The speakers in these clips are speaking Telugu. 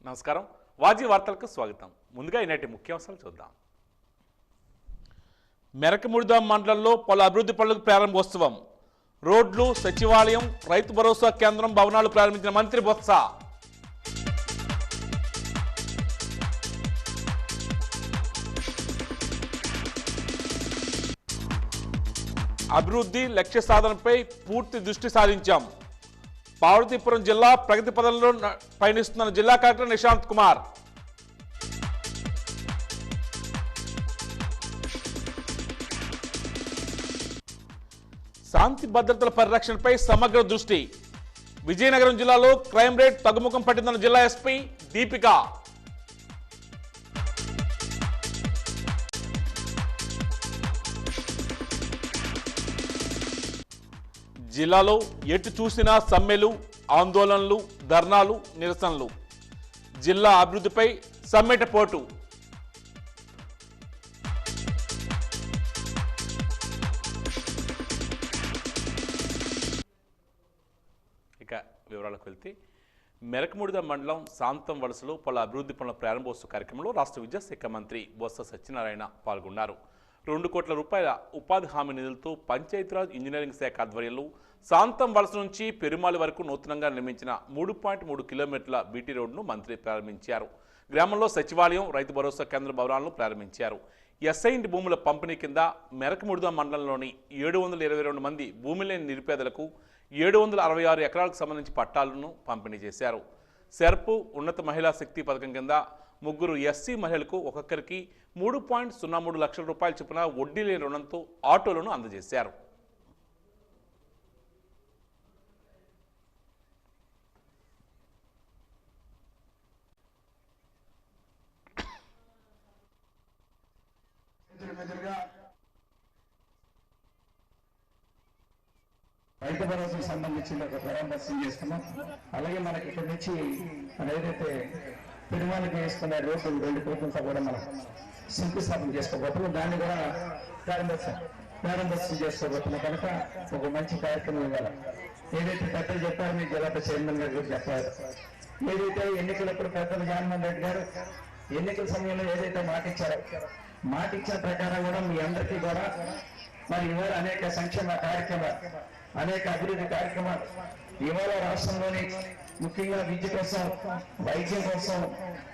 నమస్కారం, వాజీ వార్తలకు స్వాగతం. ముందుగా ఈనాటి ముఖ్యాంశాలు చూద్దాం. మెరకముడిద మండలంలో పలు అభివృద్ధి పనులకు ప్రారంభోత్సవం. రోడ్లు, సచివాలయం, రైతు భరోసా కేంద్రం భవనాలు ప్రారంభించిన మంత్రి బొత్స. అభివృద్ధి లక్ష్య సాధనపై పూర్తి దృష్టి సారించాం. పార్వతీపురం జిల్లా ప్రగతి పదంలో పయనిస్తున్న జిల్లా కలెక్టర్ నిశాంత్ కుమార్. శాంతి భద్రతల పరిరక్షణపై సమగ్ర దృష్టి. విజయనగరం జిల్లాలో క్రైమ్ రేట్ తగ్గుముఖం పట్టిందన్న జిల్లా ఎస్పీ దీపిక. జిల్లాలో ఎటు చూసినా సమ్మెలు, ఆందోళనలు, ధర్నాలు, నిరసనలు. జిల్లా అభివృద్ధిపై సమ్మెట పోటు. ఇక వివరాలకు వెళ్తే, మెరకముడిద మండలం శాంతం వలసలో పలు అభివృద్ధి పనుల ప్రారంభోత్సవ కార్యక్రమంలో రాష్ట్ర విద్యాశాఖ మంత్రి బొత్స సత్యనారాయణ పాల్గొన్నారు. 2 కోట్ల రూపాయల ఉపాధి హామీ నిధులతో పంచాయతీరాజ్ ఇంజనీరింగ్ శాఖ ఆధ్వర్యంలో శాంతం వలస నుంచి పెరుమాళి వరకు నూతనంగా నిర్మించిన 3.3 కిలోమీటర్ల బీటీ రోడ్డును మంత్రి ప్రారంభించారు. గ్రామంలో సచివాలయం, రైతు భరోసా కేంద్ర భవనాలను ప్రారంభించారు. ఎస్ఐంటి భూముల పంపిణీ కింద మెరకముడిద మండలంలోని 722 మంది భూమి లేని నిరుపేదలకు 766 ఎకరాలకు సంబంధించి పట్టాలను పంపిణీ చేశారు. సెర్పు ఉన్నత మహిళా శక్తి పథకం కింద 3 ఎస్సీ మహిళలకు ఒక్కొక్కరికి 3.03 లక్షల రూపాయల చొప్పున వడ్డీ లేని రుణంతో ఆటోలను అందజేశారు. రైతు భరోసాకు సంబంధించిన ఒక ప్రారంభోత్సవం చేస్తున్నాం. అలాగే మనకి ఇక్కడి నుంచి ఏదైతే పెరుమాళికి వేసుకున్న రోడ్డు 2 కోట్లతో కూడా మనం శంకుస్థాపన చేసుకోబోతున్నాం. దాన్ని కూడా ప్రారంభోత్సవం చేసుకోబోతున్నాం. కనుక ఒక మంచి కార్యక్రమం ఇవ్వాలి. ఏదైతే పెద్దలు చెప్పారో మీకు జిల్లా చైర్మన్ గారు కూడా చెప్పారు. ఏదైతే ఎన్నికలప్పుడు పెద్దలు జగన్మోహన్ రెడ్డి గారు ఎన్నికల సమయంలో ఏదైతే మాట ఇచ్చిన ప్రకారం కూడా మీ అందరికీ కూడా మరి ఇవాళ అనేక సంక్షేమ కార్యక్రమాలు, అనేక అభివృద్ధి కార్యక్రమాలు ఇవాళ రాష్ట్రంలోని ముఖ్యంగా విద్య కోసం, వైద్యం కోసం,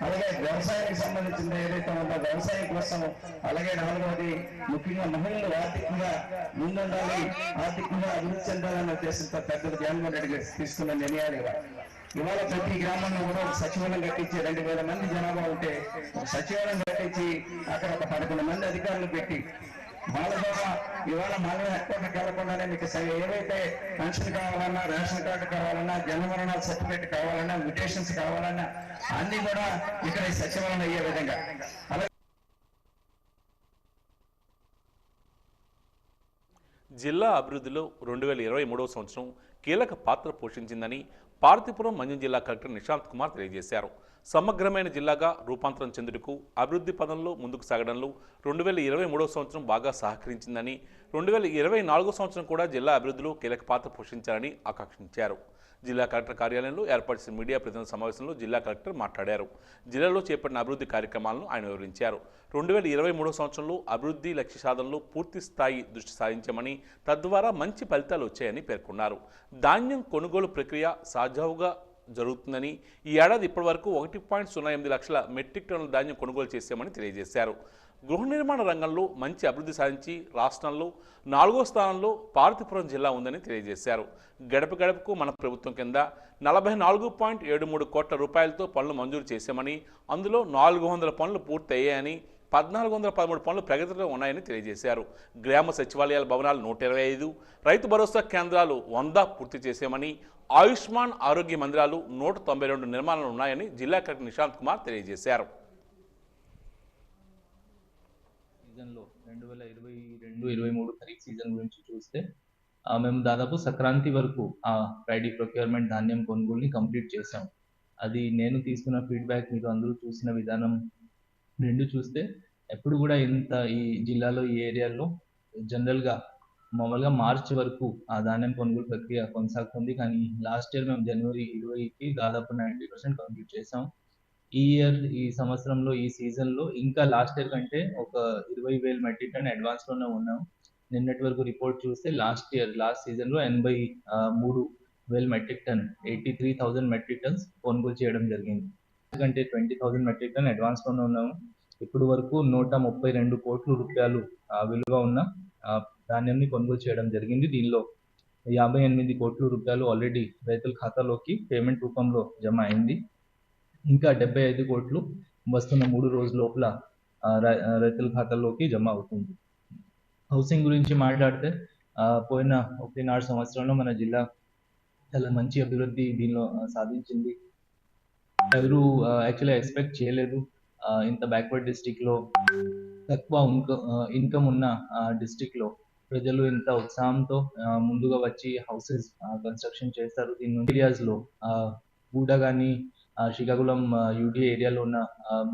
అలాగే వ్యవసాయానికి సంబంధించిన ఏదైతే ఉందో వ్యవసాయం కోసం, అలాగే 4వది ముఖ్యంగా మహిళలు ఆర్థికంగా ముందుండాలి, ఆర్థికంగా అభివృద్ధి చెందాలన్న ఉద్దేశంతో పెద్దలు జగన్మోహన్ రెడ్డి గారు తీసుకున్న నిర్ణయాలు ఇవాళ ప్రతి గ్రామంలో కూడా ఒక సచివాలయం కట్టించి 2000 మంది జనాభా ఉంటే ఒక సచివాలయం కట్టించి అక్కడ ఒక 11 మంది అధికారులు పెట్టి వాళ్ళ ద్వారా ఇవాళ మనం హెడ్క్వార్టర్కి వెళ్లకుండానే మీకు ఏవైతే పెన్షన్ కావాలన్నా, రేషన్ కార్డు కావాలన్నా, జన్మమరణ సర్టిఫికేట్ కావాలన్నా, మ్యూటేషన్స్ కావాలన్నా అన్ని కూడా ఇక్కడ ఈ సచివాలయం అయ్యే విధంగా. జిల్లా అభివృద్ధిలో 2023వ సంవత్సరం కీలక పాత్ర పోషించిందని పార్వతీపురం మన్యం జిల్లా కలెక్టర్ నిశాంత్ కుమార్ తెలియజేశారు. సమగ్రమైన జిల్లాగా రూపాంతరం చెందుటకు అభివృద్ధి పదంలో ముందుకు సాగడంలో 2023వ సంవత్సరం బాగా సహకరించిందని, 2024వ సంవత్సరం కూడా జిల్లా అభివృద్ధిలో కీలక పాత్ర పోషించాలని ఆకాంక్షించారు. జిల్లా కలెక్టర్ కార్యాలయంలో ఏర్పాటు చేసిన మీడియా ప్రతినిధుల సమావేశంలో జిల్లా కలెక్టర్ మాట్లాడారు. జిల్లాలో చేపట్టిన అభివృద్ధి కార్యక్రమాలను ఆయన వివరించారు. 2023వ సంవత్సరంలో అభివృద్ధి లక్ష్య సాధనలో పూర్తి స్థాయి దృష్టి సారించామని, తద్వారా మంచి ఫలితాలు వచ్చాయని పేర్కొన్నారు. ధాన్యం కొనుగోలు ప్రక్రియ సజావుగా జరుగుతుందని, ఈ ఏడాది ఇప్పటి వరకు 1.08 లక్షల మెట్రిక్ టన్నుల ధాన్యం కొనుగోలు చేశామని తెలియజేశారు. గృహ నిర్మాణ రంగంలో మంచి అభివృద్ధి సాధించి రాష్ట్రంలో 4వ స్థానంలో పార్వతీపురం జిల్లా ఉందని తెలియజేశారు. గడప గడపకు మన ప్రభుత్వం కింద 44.73 కోట్ల రూపాయలతో పనులు మంజూరు చేశామని, అందులో 400 పనులు పూర్తయ్యాయని, 1413 పనులు ప్రగతిలో ఉన్నాయని తెలియజేశారు. గ్రామ సచివాలయాల భవనాలు 125, రైతు భరోసా కేంద్రాలు 100 పూర్తి చేశామని, ఆయుష్మాన్ ఆరోగ్య మందిరాలు 192 నిర్మాణాలు ఉన్నాయని జిల్లా కలెక్టర్ నిశాంత్ కుమార్ తెలియజేశారు. సీజన్లో 2022-23 ఖరీఫ్ సీజన్ గురించి చూస్తే మేము దాదాపు సంక్రాంతి వరకు ఆ ప్రైడీ ప్రొక్యూర్మెంట్ ధాన్యం కొనుగోలుని కంప్లీట్ చేసాం. అది నేను తీసుకున్న ఫీడ్బ్యాక్, మీరు అందరూ చూసిన విధానం రెండు చూస్తే ఎప్పుడు కూడా ఇంత ఈ జిల్లాలో ఈ ఏరియాలో జనరల్గా మామూలుగా మార్చ్ వరకు ఆ ధాన్యం కొనుగోలు ప్రక్రియ కొనసాగుతుంది. కానీ లాస్ట్ ఇయర్ మేము జనవరి 20కి దాదాపు 90% కంప్లీట్ చేసాం. ఈ సంవత్సరంలో ఈ సీజన్లో ఇంకా లాస్ట్ ఇయర్ కంటే ఒక 20,000 మెట్రిక్ టన్ అడ్వాన్స్లోనే ఉన్నాం. నిన్నటి వరకు రిపోర్ట్ చూస్తే లాస్ట్ సీజన్లో 83,000 మెట్రిక్ టన్ 83,000 మెట్రిక్ టన్స్ కొనుగోలు చేయడం జరిగింది. ఎందుకంటే 20,000 మెట్రిక్ టన్ అడ్వాన్స్లోనే ఉన్నాము. ఇప్పుడు వరకు 132 కోట్ల రూపాయలు విలువ ఉన్న ధాన్యాన్ని కొనుగోలు చేయడం జరిగింది. దీనిలో 58 కోట్ల రూపాయలు ఆల్రెడీ రైతుల ఖాతాలోకి పేమెంట్ రూపంలో జమ అయింది. ఇంకా 75 కోట్లు వస్తున్న 3 రోజుల లోపల రైతుల ఖాతాల్లోకి జమ అవుతుంది. హౌసింగ్ గురించి మాట్లాడితే పోయిన 1.5 సంవత్సరంలో మన జిల్లా చాలా మంచి అభివృద్ధి దీనిలో సాధించింది. ఎవరు యాక్చువల్గా ఎక్స్పెక్ట్ చేయలేదు ఇంత బ్యాక్వర్డ్ డిస్ట్రిక్ట్లో, తక్కువ ఇన్కమ్ ఉన్న డిస్ట్రిక్ట్లో ప్రజలు ఇంత ఉత్సాహంతో ముందుగా వచ్చి హౌసెస్ కన్స్ట్రక్షన్ చేస్తారు. దీని ఏరియాస్లో గూడ కానీ శ్రీకాకుళం యూడి ఏరియాలో ఉన్న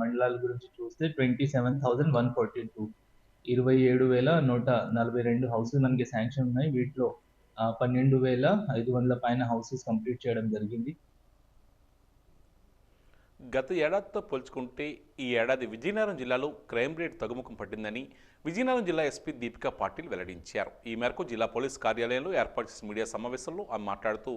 మండలాల గురించి చూస్తే 27,142 27,142 హౌసెస్ మనకి శాంక్షన్ ఉన్నాయి. వీటిలో 12,500 పైన హౌసెస్ కంప్లీట్ చేయడం జరిగింది. గత ఏడాదితో పోల్చుకుంటే ఈ ఏడాది విజయనగరం జిల్లాలో క్రైమ్ రేట్ తగ్గుముఖం పట్టిందని విజయనగరం జిల్లా ఎస్పీ దీపికా పాటిల్ వెల్లడించారు. ఈ మేరకు జిల్లా పోలీస్ కార్యాలయంలో ఏర్పాటు చేసిన మీడియా సమావేశంలో ఆమె మాట్లాడుతూ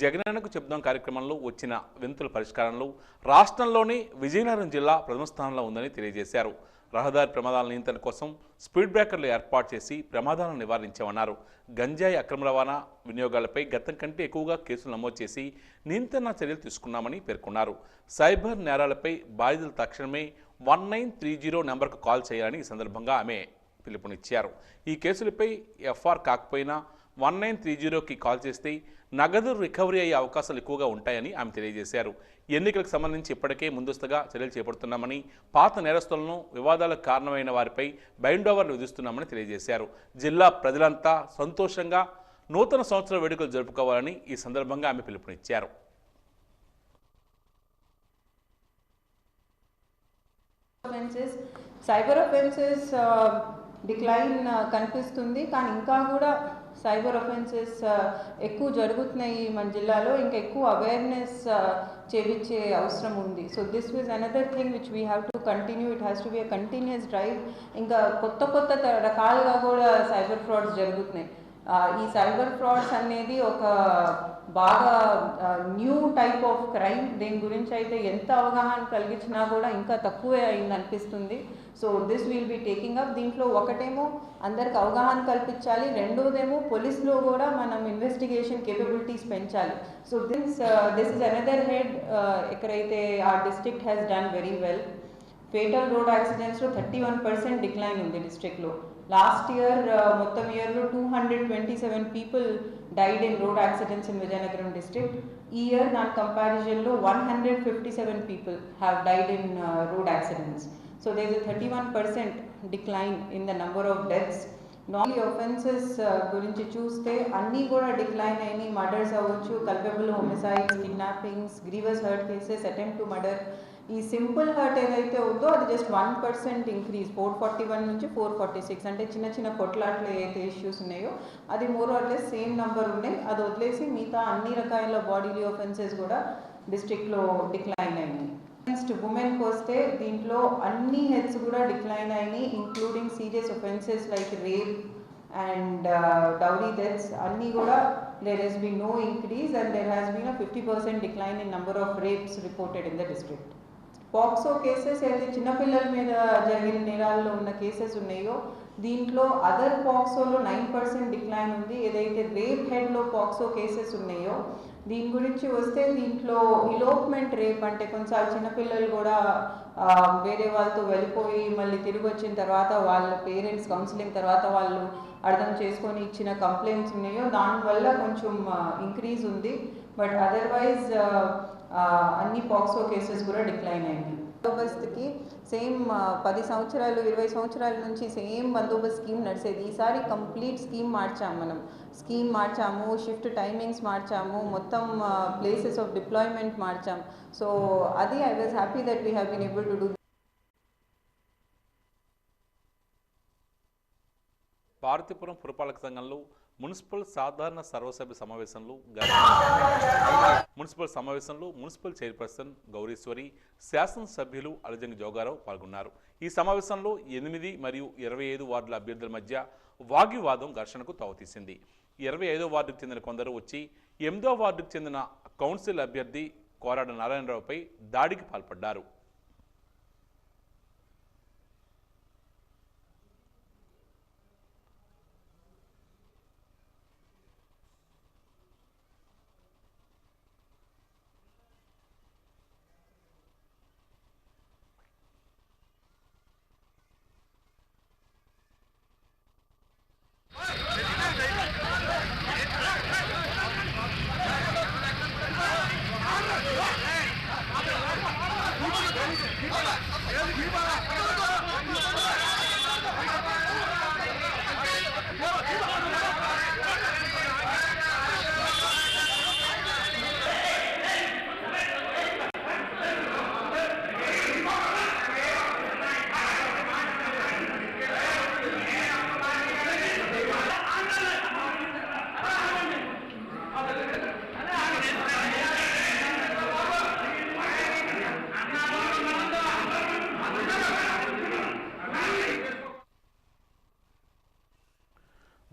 జగనన్నకు చెప్దాం కార్యక్రమంలో వచ్చిన వింతుల పరిష్కారంలో రాష్ట్రంలోనే విజయనగరం జిల్లా ప్రథమ స్థానంలో ఉందని తెలియజేశారు. రహదారి ప్రమాదాల నియంత్రణ కోసం స్పీడ్ బ్రేకర్లు ఏర్పాటు చేసి ప్రమాదాలను నివారించామన్నారు. గంజాయి అక్రమ రవాణా వినియోగాలపై గతం కంటే ఎక్కువగా కేసులు నమోదు చేసి నియంత్రణ చర్యలు తీసుకున్నామని పేర్కొన్నారు. సైబర్ నేరాలపై బాధితులు తక్షణమే 1930 నెంబర్కు కాల్ చేయాలని ఈ సందర్భంగా ఆమె పిలుపునిచ్చారు. ఈ కేసులపై ఎఫ్ఆర్ కాకపోయినా 1930కి కాల్ చేస్తే నగదు రికవరీ అయ్యే అవకాశాలు ఎక్కువగా ఉంటాయని ఆమె తెలియజేశారు. ఎన్నికలకు సంబంధించి ఇప్పటికే ముందస్తుగా చర్యలు చేపడుతున్నామని, పాత నేరస్తులను వివాదాలకు కారణమైన వారిపై బైండ్ ఓవర్లు విధిస్తున్నామని తెలియజేశారు. జిల్లా ప్రజలంతా సంతోషంగా నూతన సంవత్సర వేడుకలు జరుపుకోవాలని ఈ సందర్భంగా ఆమె పిలుపునిచ్చారు. సైబర్ అఫెన్సెస్ డిక్లైన్ కనిపిస్తుంది, కానీ ఇంకా కూడా సైబర్ అఫెన్సెస్ ఎక్కువ జరుగుతున్నాయి మన జిల్లాలో. ఇంకా ఎక్కువ అవేర్నెస్ చేయించే అవసరం ఉంది. So this was another thing which we have to continue. It has to be a continuous drive. ఇంకా కొత్త రకాలుగా కూడా సైబర్ ఫ్రాడ్స్ జరుగుతున్నాయి. ఈ సైబర్ ఫ్రాడ్స్ అనేది ఒక బాగా న్యూ టైప్ ఆఫ్ క్రైమ్. దీని గురించి అయితే ఎంత అవగాహన కలిగించినా కూడా ఇంకా తక్కువే అయింది అనిపిస్తుంది. So this will be taking up. దీంట్లో ఒకటేమో అందరికి అవగాహన కల్పించాలి, రెండోదేమో పోలీస్లో కూడా మనం ఇన్వెస్టిగేషన్ కేపబిలిటీస్ పెంచాలి. So this is another head ఎక్కడైతే ఆ district has done very well. Fatal road యాక్సిడెంట్స్లో 31% డిక్లైన్ ఉంది డిస్ట్రిక్ట్లో. లాస్ట్ ఇయర్ మొత్తం ఇయర్లో 227 people died in road accidents in Vizianagaram district. ఈ ఇయర్ నా కంపారిజన్లో 157 people have died in road accidents. So there is a 31% decline in the number of deaths. Normal offences గురించి చూస్తే అన్నీ కూడా డిక్లైన్ అయినాయి. మర్డర్స్ అవ్వచ్చు, culpable homicides, kidnappings, grievous hurt cases, attempt to murder. ఈ సింపుల్ హర్ట్ ఏదైతే ఉందో అది జస్ట్ 1% ఇంక్రీజ్, 441 నుంచి 446. అంటే చిన్న కొట్లాట్లు ఏదైతే ఇష్యూస్ ఉన్నాయో అది more or less same number ఉన్నాయి. అది వదిలేసి మిగతా అన్ని రకాల బాడీలీ ఒఫెన్సెస్ కూడా డిస్ట్రిక్ట్లో డిక్లైన్ అయినాయి. నెక్స్ట్ ఉమెన్కి వస్తే దీంట్లో అన్ని హెడ్స్ కూడా డిక్లైన్ అయినాయి, including serious offences like rape and dowry deaths. అన్నీ కూడా there has been no increase and there has been a 50% decline in number of rapes reported in the district. POCSO cases అయితే చిన్నపిల్లల మీద జరిగిన నేరాల్లో ఉన్న కేసెస్ ఉన్నాయో దీంట్లో అదర్ పాక్సోలో 9% డిక్లైన్ ఉంది. ఏదైతే రేప్ హెడ్లో పాక్సో కేసెస్ ఉన్నాయో దీని గురించి వస్తే దీంట్లో ఇలోప్మెంట్ రేప్ అంటే కొన్నిసార్లు చిన్నపిల్లలు కూడా వేరే వాళ్ళతో వెళ్ళిపోయి మళ్ళీ తిరిగి వచ్చిన తర్వాత వాళ్ళ పేరెంట్స్ కౌన్సిలింగ్ తర్వాత వాళ్ళు అర్థం చేసుకొని ఇచ్చిన కంప్లైంట్స్ ఉన్నాయో దానివల్ల కొంచెం ఇంక్రీజ్ ఉంది. బట్ అదర్వైజ్ అన్ని పాక్సో కేసెస్ కూడా డిక్లైన్ అయింది. బందోబస్తుకి సేమ్ 10 సంవత్సరాలు 20 సంవత్సరాల నుంచి సేమ్ బందోబస్తు స్కీమ్ నడిచేది. ఈసారి కంప్లీట్ స్కీమ్ మార్చాము, షిఫ్ట్ టైమింగ్స్ మార్చాము, మొత్తం ప్లేసెస్ ఆఫ్ డిప్లాయ్మెంట్ మార్చాం. సో అది I was happy that we have been able to do. Parvathipuram పురపాలక సంఘంలో మున్సిపల్ సాధారణ సర్వసభ్య సమావేశంలో మున్సిపల్ చైర్పర్సన్ గౌరీశ్వరి, శాసనసభ్యులు అలజంగి జోగారావు పాల్గొన్నారు. ఈ సమావేశంలో 8 మరియు 25 వార్డుల అభ్యర్థుల మధ్య వాగ్వివాదం ఘర్షణకు తావుతీసింది. 25వ వార్డుకు చెందిన కొందరు వచ్చి 8వ వార్డుకు చెందిన కౌన్సిల్ అభ్యర్థి కోరాడ నారాయణరావుపై దాడికి పాల్పడ్డారు.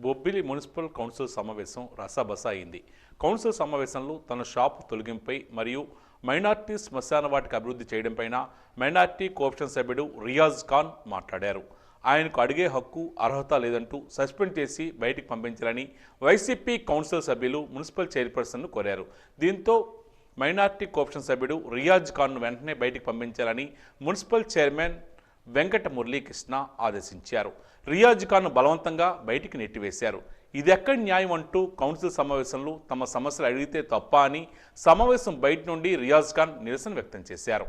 బొబ్బిలి మున్సిపల్ కౌన్సిల్ సమావేశం రసాబస అయింది. కౌన్సిల్ సమావేశంలో తన షాపు తొలగింపై మరియు మైనార్టీ శ్మశాన వాటిక అభివృద్ధి చేయడంపైన మైనార్టీ కోఆప్షన్ సభ్యుడు రియాజ్ ఖాన్ మాట్లాడారు. ఆయనకు అడిగే హక్కు అర్హత లేదంటూ సస్పెండ్ చేసి బయటికి పంపించాలని వైసీపీ కౌన్సిల్ సభ్యులు మున్సిపల్ చైర్పర్సన్ను కోరారు. దీంతో మైనార్టీ కోఆప్షన్ సభ్యుడు రియాజ్ ఖాన్ను వెంటనే బయటికి పంపించాలని మున్సిపల్ చైర్మన్ వెంకట మురళీకృష్ణ ఆదేశించారు. రియాజ్ ఖాన్ను బలవంతంగా బయటికి నెట్టివేశారు. ఇది ఎక్కడి న్యాయం అంటూ కౌన్సిల్ సమావేశంలో తమ సమస్యలు అడిగితే తప్ప అని సమావేశం బయట నుండి రియాజ్ ఖాన్ నిరసన వ్యక్తం చేశారు.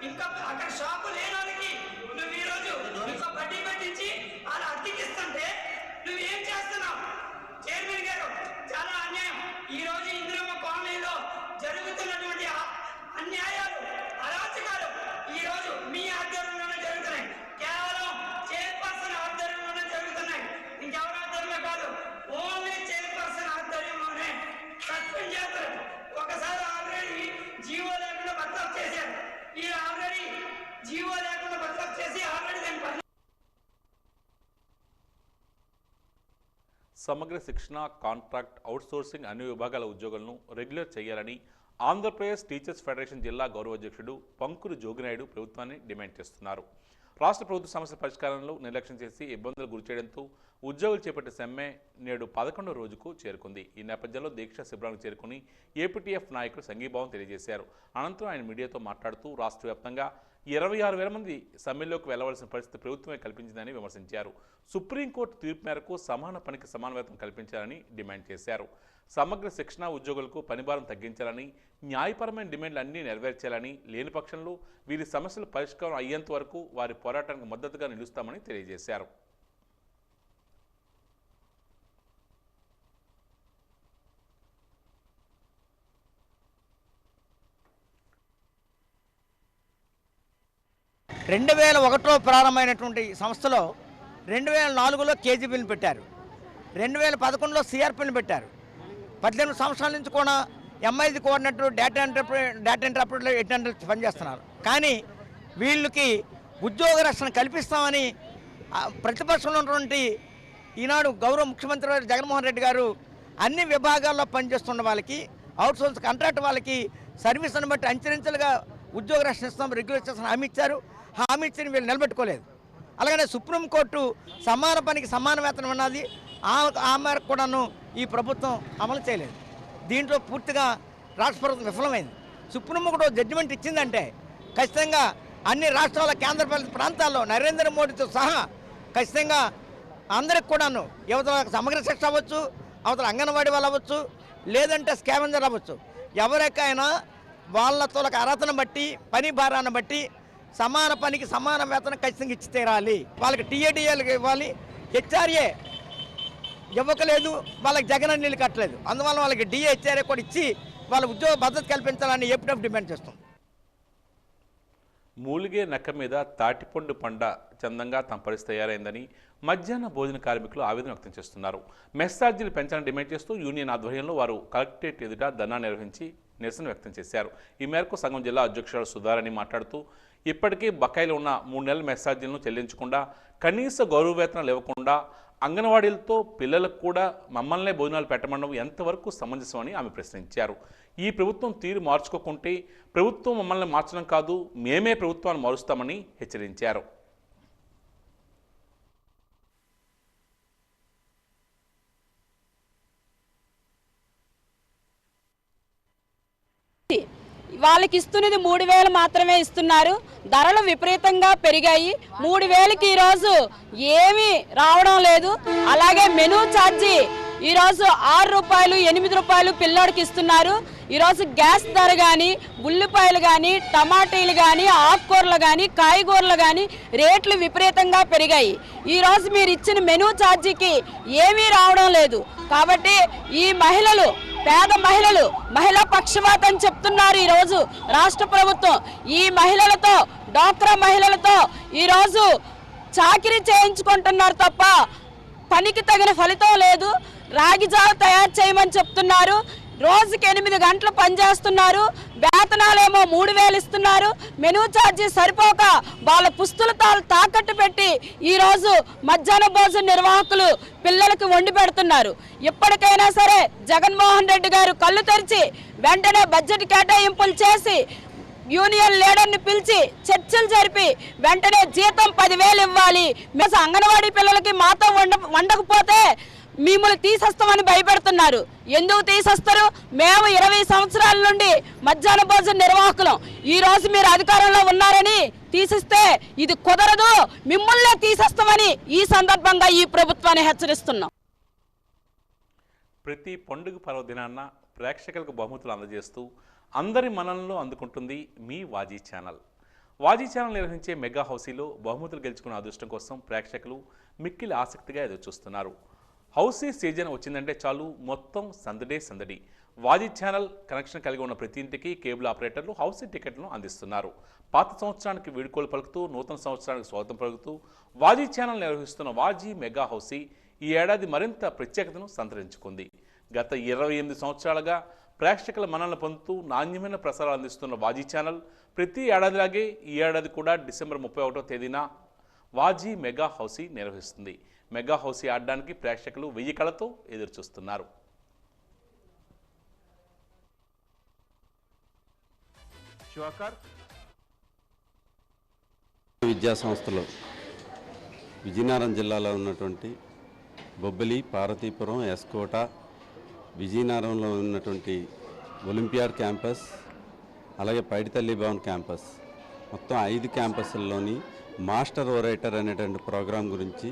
ఇంకా అక్కడ షాపు లేని వాళ్ళకి నువ్వు ఈరోజు ఇంకా బడ్డీ పెట్టించి అలా అద్దెకిస్తుంటే నువ్వేం చేస్తున్నావు? చైర్మన్ గారు, చాలా అన్యాయం. ఈరోజు ఇందిరమ్మ కాలనీలో జరుగుతున్నటువంటి అన్యాయాలు, అరాచకాలు ఈరోజు మీ ఆధ్వర్యంలోనే జరుగుతున్నాయి. కేవలం చైర్పర్సన్ ఆధ్వర్యంలోనే జరుగుతున్నాయి, ఇంకెవరి ఆధ్వర్యంలో కాదు. ఓన్లీ చైర్పర్సన్ ఆధ్వర్యంలోనే సస్పెండ్ చేస్తారు. ఒకసారి ఆల్రెడీ జీవో లేకుండా బర్తరఫ్ చేశారు. ఈ ఆల్రెడీ జీవో లేకుండా బర్తరఫ్ చేసి ఆల్రెడీ దాన్ని సమగ్ర శిక్షణ, కాంట్రాక్ట్, అవుట్సోర్సింగ్ అన్ని విభాగాల ఉద్యోగులను రెగ్యులర్ చేయాలని ఆంధ్రప్రదేశ్ టీచర్స్ ఫెడరేషన్ జిల్లా గౌరవాధ్యక్షుడు పంకురు జోగినాయుడు ప్రభుత్వాన్ని డిమాండ్ చేస్తున్నారు. రాష్ట్ర ప్రభుత్వ సమస్యల పరిష్కారంలో నిర్లక్ష్యం చేసి ఇబ్బందులు గురిచేయడంతో ఉద్యోగులు చేపట్టే సమ్మె నేడు 11వ రోజుకు చేరుకుంది. ఈ నేపథ్యంలో దీక్షా శిబిరానికి చేరుకుని ఏపీటీఎఫ్ నాయకులు సంఘీభావం తెలియజేశారు. అనంతరం ఆయన మీడియాతో మాట్లాడుతూ రాష్ట్ర వ్యాప్తంగా 26,000 మంది సమ్మెలోకి వెళ్లవలసిన పరిస్థితి ప్రభుత్వమే కల్పించిందని విమర్శించారు. సుప్రీంకోర్టు తీర్పు మేరకు సమాన పనికి సమాన వేతనం కల్పించాలని డిమాండ్ చేశారు. సమగ్ర శిక్షణ ఉద్యోగులకు పనిభారం తగ్గించాలని, న్యాయపరమైన డిమాండ్లు అన్నీ నెరవేర్చాలని, లేని పక్షంలో వీరి సమస్యలు పరిష్కారం అయ్యేంత వరకు వారి పోరాటానికి మద్దతుగా నిలుస్తామని తెలియజేశారు. రెండు 2001లో ప్రారంభమైనటువంటి సంస్థలో 2004లో కేజీబీని పెట్టారు. 2011లో సిఆర్పీని పెట్టారు. 18 సంవత్సరాల నుంచి కూడా ఎంఐజీ కోఆర్డినేటర్, డేటా ఇంటర్ప్రిటర్, ఎటెండర్ పనిచేస్తున్నారు. కానీ వీళ్ళకి ఉద్యోగ రక్షణ కల్పిస్తామని ప్రతిపక్షంలో ఉన్నటువంటి ఈనాడు గౌరవ ముఖ్యమంత్రి జగన్మోహన్ రెడ్డి గారు అన్ని విభాగాల్లో పనిచేస్తున్న వాళ్ళకి, అవుట్సోర్స్ కాంట్రాక్ట్ వాళ్ళకి సర్వీస్ని బట్టి అంచెలంచెలుగా ఉద్యోగ రక్షణ ఇస్తాం, రెగ్యులేషన్ హామీ ఇచ్చారు. హామీ ఇచ్చిన వీళ్ళు నిలబెట్టుకోలేదు. అలాగనే సుప్రీంకోర్టు సమాన పనికి సమాన వేతనం ఉన్నది, ఆ మేరకు కూడాను ఈ ప్రభుత్వం అమలు చేయలేదు. దీంట్లో పూర్తిగా రాష్ట్ర ప్రభుత్వం విఫలమైంది. సుప్రీంకోర్టు జడ్జిమెంట్ ఇచ్చిందంటే ఖచ్చితంగా అన్ని రాష్ట్రాల కేంద్రపాలిత ప్రాంతాల్లో నరేంద్ర మోడీతో సహా ఖచ్చితంగా అందరికి కూడాను యువతల సమగ్ర శిక్ష అవ్వచ్చు, అవతల అంగన్వాడీ వాళ్ళు అవ్వచ్చు, లేదంటే స్కావెంజర్ అవ్వచ్చు, ఎవరికైనా వాళ్ళతో అర్హతను బట్టి పని భారాన్ని బట్టి సమాన పనికి సమాన వేతనం ఖచ్చితంగా ఇచ్చి తీరాలి. వాళ్ళకి టీఏడిఏలకు ఇవ్వాలి. హెచ్ఆర్ఏ ఇవ్వకలేదు, వాళ్ళకి జగన్ నీళ్ళు కట్టలేదు. అందువల్ల వాళ్ళకి డిఏ హెచ్ఆర్ఏ కూడా ఇచ్చి వాళ్ళ ఉద్యోగ భద్రత కల్పించాలని ఎప్పుడప్పుడు డిమాండ్ చేస్తాం. మూలిగే నక్క మీద తాటిపండు పండ చందంగా తమ పరిస్థితి తయారైందని మధ్యాహ్న భోజన కార్మికులు ఆవేదన వ్యక్తం చేస్తున్నారు. మెస్ ఛార్జీలు పెంచాలని డిమాండ్ చేస్తూ యూనియన్ ఆధ్వర్యంలో వారు కలెక్టరేట్ ఎదుట ధర్నా నిర్వహించి నిరసన వ్యక్తం చేశారు. ఈ మేరకు సంఘం జిల్లా అధ్యక్షుడు సుధారాణి మాట్లాడుతూ ఇప్పటికీ బకాయిలు ఉన్న 3 నెలల మెస్ ఛార్జీలను చెల్లించకుండా, కనీస గౌరవ వేతనాలు ఇవ్వకుండా, అంగన్వాడీలతో పిల్లలకు కూడా మమ్మల్నే భోజనాలు పెట్టమనడం ఎంతవరకు సమంజసమని ఆమె ప్రశ్నించారు. ఈ ప్రభుత్వం తీరు మార్చుకోకుంటే ప్రభుత్వం మమ్మల్ని మార్చడం కాదు, మేమే ప్రభుత్వాన్ని మారుస్తామని హెచ్చరించారు. వాళ్ళకి ఇస్తున్నది 3000 మాత్రమే ఇస్తున్నారు. ధరలు విపరీతంగా పెరిగాయి. 3000కి ఈరోజు ఏమీ రావడం లేదు. అలాగే మెనూ ఛార్జీ ఈరోజు 6 రూపాయలు 8 రూపాయలు పిల్లోడికి ఇస్తున్నారు. ఈరోజు గ్యాస్ ధర కానీ, ఉల్లిపాయలు కానీ, టమాటీలు కానీ, ఆకుకూరలు కానీ, కాయగూరలు కానీ రేట్లు విపరీతంగా పెరిగాయి. ఈరోజు మీరు ఇచ్చిన మెనూ ఛార్జీకి ఏమీ రావడం లేదు. కాబట్టి ఈ మహిళలు, పేద మహిళలు మహిళా పక్షపాతం చెప్తున్నారు ఈరోజు రాష్ట్ర ప్రభుత్వం. ఈ మహిళలతో, డ్వాక్రా మహిళలతో ఈరోజు చాకిరీ చేయించుకుంటున్నారు తప్ప పనికి తగిన ఫలితం లేదు. రాగి జావ తయారు చేయమని చెప్తున్నారు. రోజుకి 8 గంటలు పనిచేస్తున్నారు. వేతనాలేమో 3000 ఇస్తున్నారు. మెనూ ఛార్జీ సరిపోక వాళ్ళ పుస్తులు తాకట్టు పెట్టి ఈరోజు మధ్యాహ్న భోజన నిర్వాహకులు పిల్లలకు వండి పెడుతున్నారు. ఇప్పటికైనా సరే జగన్మోహన్ రెడ్డి గారు కళ్ళు తెరిచి వెంటనే బడ్జెట్ కేటాయింపులు చేసి యూనియన్ లీడర్ని పిలిచి చర్చలు జరిపి వెంటనే జీతం 10,000 ఇవ్వాలి. మేము అంగన్వాడీ పిల్లలకి మాతో వండకపోతే మిమ్మల్ని తీసేస్తామని భయపెడుతున్నారు. ఎందుకు తీసేస్తారు? మేము 20 సంవత్సరాల నుండి మధ్యాహ్న భోజన నిర్వాహకులం. ఈ రోజు మీరు అధికారంలో ఉన్నారని తీసిస్తే ఇది కుదరదు, మిమ్మల్నే తీసేస్తామని ఈ సందర్భంగా ఈ ప్రభుత్వాన్ని హెచ్చరిస్తున్నాం. ప్రతి పండుగ పర్వదినాన్న ప్రేక్షకులకు బహుమతులు అందజేస్తూ అందరి మనల్లో అందుకుంటుంది మీ వాజీ ఛానల్. వాజీ ఛానల్ నిర్వహించే మెగా హౌసీలో బహుమతులు గెలుచుకున్న అదృష్టం కోసం ప్రేక్షకులు మిక్కిలి ఆసక్తిగా ఎదురుచూస్తున్నారు. హౌసీ సీజన్ వచ్చిందంటే చాలు మొత్తం సందడి. వాజీ ఛానల్ కనెక్షన్ కలిగి ఉన్న ప్రతి ఇంటికి కేబుల్ ఆపరేటర్లు హౌసీ టికెట్లను అందిస్తున్నారు. పాత సంవత్సరానికి వీడ్కోలు పలుకుతూ నూతన సంవత్సరానికి స్వాగతం పలుకుతూ వాజీ ఛానల్ నిర్వహిస్తున్న వాజీ మెగా హౌసీ ఈ ఏడాది మరింత ప్రత్యేకతను సంతరించుకుంది. గత 28 సంవత్సరాలుగా ప్రేక్షకుల మన్ననలు పొందుతూ నాణ్యమైన ప్రసారాలు అందిస్తున్న వాజీ ఛానల్ ప్రతి ఏడాదిలాగే ఈ ఏడాది కూడా డిసెంబర్ 31వ తేదీన వాజీ మెగా హౌసీ నిర్వహిస్తుంది. మెగా హౌసీ ఆడడానికి ప్రేక్షకులు 1000 కళతో ఎదురుచూస్తున్నారు. విద్యా సంస్థలు విజయనగరం జిల్లాలో ఉన్నటువంటి బొబ్బిలి, పార్వతీపురం, ఎస్కోట, విజయనగరంలో ఉన్నటువంటి ఒలింపియాడ్ క్యాంపస్, అలాగే పైడితల్లి భవన్ క్యాంపస్, మొత్తం 5 క్యాంపస్ల్లోని మాస్టర్ ఓరేటర్ అనేటువంటి ప్రోగ్రాం గురించి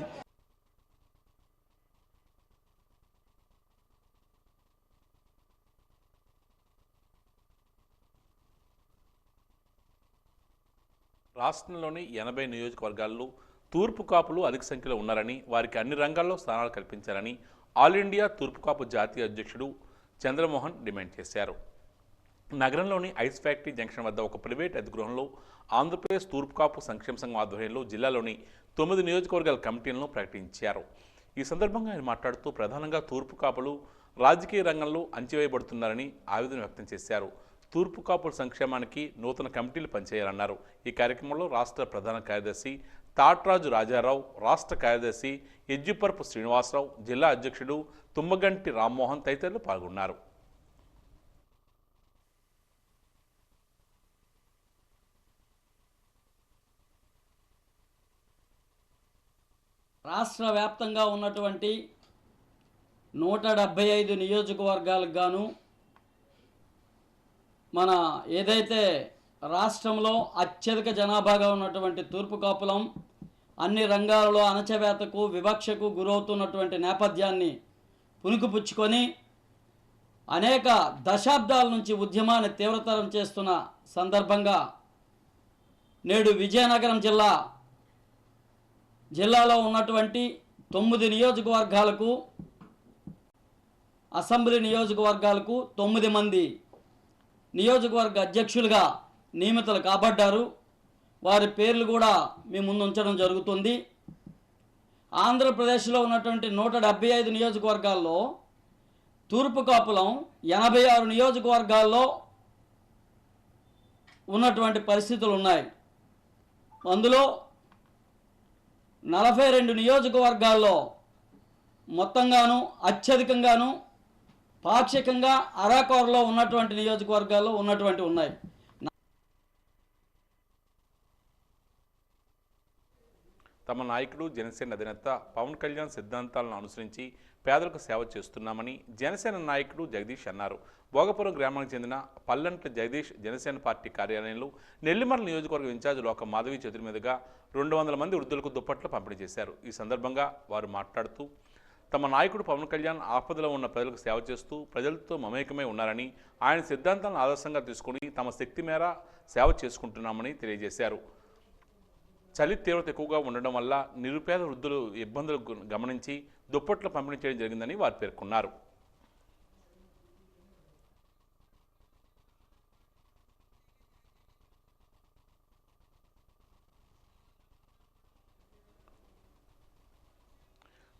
రాష్ట్రంలోని 80 నియోజకవర్గాల్లో తూర్పు కాపులు అధిక సంఖ్యలో ఉన్నారని, వారికి అన్ని రంగాల్లో స్థానాలు కల్పించాలని ఆల్ ఇండియా తూర్పు కాపు జాతీయ అధ్యక్షుడు చంద్రమోహన్ డిమాండ్ చేశారు. నగరంలోని ఐస్ ఫ్యాక్టరీ జంక్షన్ వద్ద ఒక ప్రైవేట్ అధిగృహంలో ఆంధ్రప్రదేశ్ తూర్పు కాపు సంక్షేమ సంఘం ఆధ్వర్యంలో జిల్లాలోని 9 నియోజకవర్గాల కమిటీలను ప్రకటించారు. ఈ సందర్భంగా ఆయన మాట్లాడుతూ ప్రధానంగా తూర్పు కాపులు రాజకీయ రంగంలో అణచివేయబడుతున్నారని ఆవేదన వ్యక్తం చేశారు. తూర్పు కాపుల సంక్షేమానికి నూతన కమిటీలు పనిచేయాలన్నారు. ఈ కార్యక్రమంలో రాష్ట్ర ప్రధాన కార్యదర్శి తాట్రాజు రాజారావు, రాష్ట్ర కార్యదర్శి ఎజ్జుపరపు శ్రీనివాసరావు, జిల్లా అధ్యక్షుడు తుమ్మగంటి రామ్మోహన్ తదితరులు పాల్గొన్నారు. రాష్ట్ర వ్యాప్తంగా ఉన్నటువంటి 175 నియోజకవర్గాలకు గాను మన ఏదైతే రాష్ట్రంలో అత్యధిక జనాభాగా ఉన్నటువంటి తూర్పు కాపులం అన్ని రంగాలలో అణచివేతకు వివక్షకు గురవుతున్నటువంటి నేపథ్యాన్ని పుణికిపుచ్చుకొని అనేక దశాబ్దాల నుంచి ఉద్యమాన్ని తీవ్రతరం చేస్తున్న సందర్భంగా నేడు విజయనగరం జిల్లాలో ఉన్నటువంటి 9 నియోజకవర్గాలకు అసెంబ్లీ నియోజకవర్గాలకు 9 మంది నియోజకవర్గ అధ్యక్షులుగా నియమితులు కాబడ్డారు. వారి పేర్లు కూడా మీ ముందు ఉంచడం జరుగుతుంది. ఆంధ్రప్రదేశ్లో ఉన్నటువంటి 175 నియోజకవర్గాల్లో తూర్పు కాపులం 86 నియోజకవర్గాల్లో ఉన్నటువంటి పరిస్థితులు ఉన్నాయి. అందులో 42 నియోజకవర్గాల్లో మొత్తంగాను అత్యధికంగాను పాక్షికంగా అరాకొరలో ఉన్నటువంటి నియోజకవర్గాల్లో ఉన్నాయి. తమ నాయకుడు జనసేన అధినేత పవన్ కళ్యాణ్ సిద్ధాంతాలను అనుసరించి పేదలకు సేవ చేస్తున్నామని జనసేన నాయకుడు జగదీష్ అన్నారు. భోగపురం గ్రామానికి చెందిన పల్లంట్ల జగదీష్ జనసేన పార్టీ కార్యాలయంలో నెల్లిమర్ల నియోజకవర్గ ఇన్ఛార్జ్ లోక మాధవి చేతుల మీదుగా 200 మంది వృద్ధులకు దుప్పట్లు పంపిణీ చేశారు. ఈ సందర్భంగా వారు మాట్లాడుతూ తమ నాయకుడు పవన్ కళ్యాణ్ ఆపదలో ఉన్న ప్రజలకు సేవ చేస్తూ ప్రజలతో మమేకమై ఉన్నారని, ఆయన సిద్ధాంతాలను ఆదర్శంగా తీసుకుని తమ శక్తి మేర సేవ చేసుకుంటున్నామని తెలియజేశారు. చలి తీవ్రత ఎక్కువగా ఉండడం వల్ల నిరుపేద వృద్ధులు ఇబ్బందులు గమనించి దుప్పట్లు పంపిణీ చేయడం జరిగిందని వారు పేర్కొన్నారు.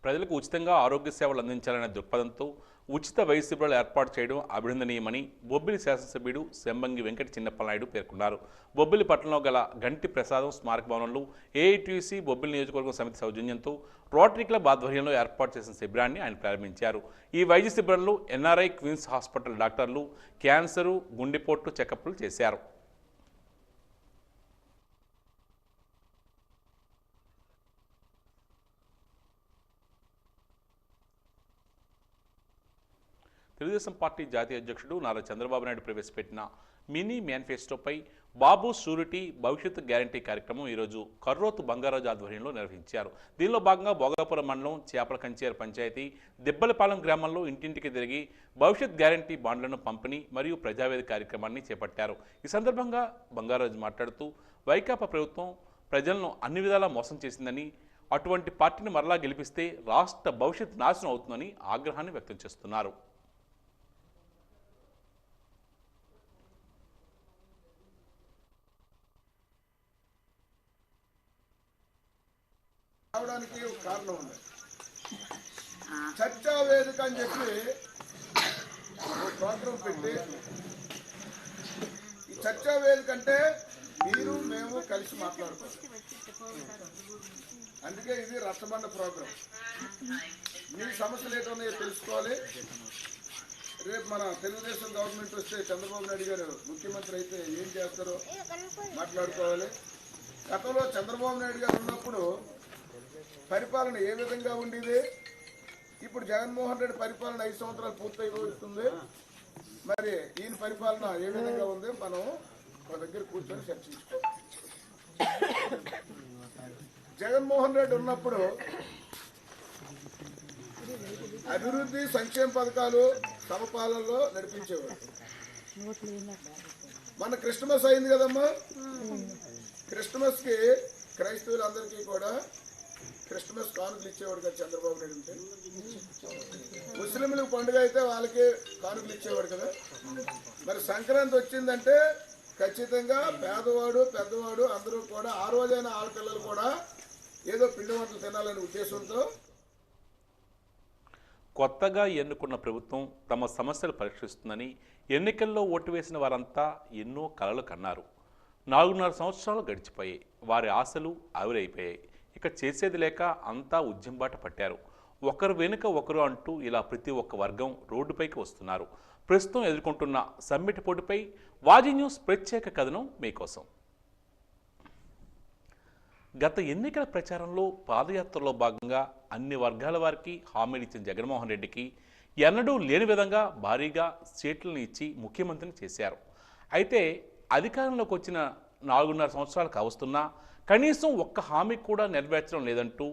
ప్రజలకు ఉచితంగా ఆరోగ్య సేవలు అందించాలనే దృక్పథంతో ఉచిత వైద్య శిబిరాలు ఏర్పాటు చేయడం అభినందనీయమని బొబ్బిలి శాసనసభ్యుడు శంబంగి వెంకట చిన్నప్పనాయుడు పేర్కొన్నారు. బొబ్బిలి పట్టణంలో గల గంటి ప్రసాదం స్మారక భవనంలో ఏఐటీయూసీ బొబ్బిలి నియోజకవర్గం సమితి సౌజన్యంతో రోటరీ క్లబ్ ఆధ్వర్యంలో ఏర్పాటు చేసిన శిబిరాన్ని ఆయన ప్రారంభించారు. ఈ వైద్య శిబిరంలో ఎన్ఆర్ఐ క్వీన్స్ హాస్పిటల్ డాక్టర్లు క్యాన్సరు, గుండెపోటు చెకప్లు చేశారు. తెలుగుదేశం పార్టీ జాతీయ అధ్యక్షుడు నారా చంద్రబాబు నాయుడు ప్రవేశపెట్టిన మినీ మేనిఫెస్టోపై బాబు షూరిటీ భవిష్యత్తు గ్యారంటీ కార్యక్రమం ఈరోజు కర్రోతు బంగారాజు ఆధ్వర్యంలో నిర్వహించారు. దీనిలో భాగంగా భోగాపురం మండలం చేపల కంచేరు పంచాయతీ దిబ్బలపాలెం గ్రామంలో ఇంటింటికి తిరిగి భవిష్యత్ గ్యారంటీ బాండ్లను పంపిణీ మరియు ప్రజావేదిక కార్యక్రమాన్ని చేపట్టారు. ఈ సందర్భంగా బంగారాజు మాట్లాడుతూ వైకాపా ప్రభుత్వం ప్రజలను అన్ని విధాలా మోసం చేసిందని, అటువంటి పార్టీని మరలా గెలిపిస్తే రాష్ట్ర భవిష్యత్ నాశనం అవుతుందని ఆగ్రహాన్ని వ్యక్తం చేస్తున్నారు. రావడానికి ఒక కారణం ఉంది. చర్చా వేదిక అని చెప్పి ఒక ప్రోగ్రాం పెట్టి, ఈ చర్చా వేదిక అంటే మీరు మేము కలిసి మాట్లాడుకోవాలి. అందుకే ఇది రచ్చబండ ప్రోగ్రాం. మీ సమస్యలు ఏదో తెలుసుకోవాలి. రేపు మన తెలుగుదేశం గవర్నమెంట్ వస్తే చంద్రబాబు నాయుడు గారు ముఖ్యమంత్రి అయితే ఏం చేస్తారో మాట్లాడుకోవాలి. గతంలో చంద్రబాబు నాయుడు గారు ఉన్నప్పుడు పరిపాలన ఏ విధంగా ఉండేది, ఇప్పుడు జగన్మోహన్ రెడ్డి పరిపాలన 5 సంవత్సరాలు పూర్తయిపోతుంది. మరి ఈయన పరిపాలన ఏ విధంగా ఉంది, మనం ఒక దగ్గర కూర్చొని చర్చించుకోవాలి. జగన్మోహన్ రెడ్డి ఉన్నప్పుడు అభివృద్ధి సంక్షేమ పథకాలు సమపాలనలో నడిపించేవారు. మన క్రిస్మస్ అయింది కదమ్మా, క్రిస్మస్కి క్రైస్తవులందరికీ కూడా క్రిస్మస్ కానుకలు ఇచ్చేవాడు కదా చంద్రబాబు నాయుడు ఉంటే. ముస్లింలకు పండుగ అయితే వాళ్ళకి కానుకలు ఇచ్చేవాడు కదా. మరి సంక్రాంతి వచ్చిందంటే ఖచ్చితంగా పేదవాడు పెద్దవాడు అందరూ కూడా ఆ రోజైన ఆడపిల్లలు కూడా ఏదో పిండి వంటలు తినాలనే ఉద్దేశంతో కొత్తగా ఎన్నుకున్న ప్రభుత్వం తమ సమస్యలు పరిష్కరిస్తుందని ఎన్నికల్లో ఓటు వేసిన వారంతా ఎన్నో కలలు కన్నారు. 4.5 సంవత్సరాలు గడిచిపోయాయి. వారి ఆశలు ఆవిరైపోయాయి. ఇక చేసేది లేక అంతా ఉద్యమబాట పట్టారు. ఒకరు వెనుక ఒకరు అంటూ ఇలా ప్రతి ఒక్క వర్గం రోడ్డుపైకి వస్తున్నారు. ప్రస్తుతం ఎదుర్కొంటున్న సమ్మిట్ పోటీపై వాజీ న్యూస్ ప్రత్యేక కథనం మీకోసం. గత ఎన్నికల ప్రచారంలో పాదయాత్రలో భాగంగా అన్ని వర్గాల వారికి హామీలు ఇచ్చిన జగన్మోహన్ రెడ్డికి ఎన్నడూ లేని విధంగా భారీగా సీట్లను ఇచ్చి ముఖ్యమంత్రిని చేశారు. అయితే అధికారంలోకి వచ్చిన 4.5 సంవత్సరాలు కావస్తున్నా కనీసం ఒక్క హామీ కూడా నెరవేర్చడం లేదంటూ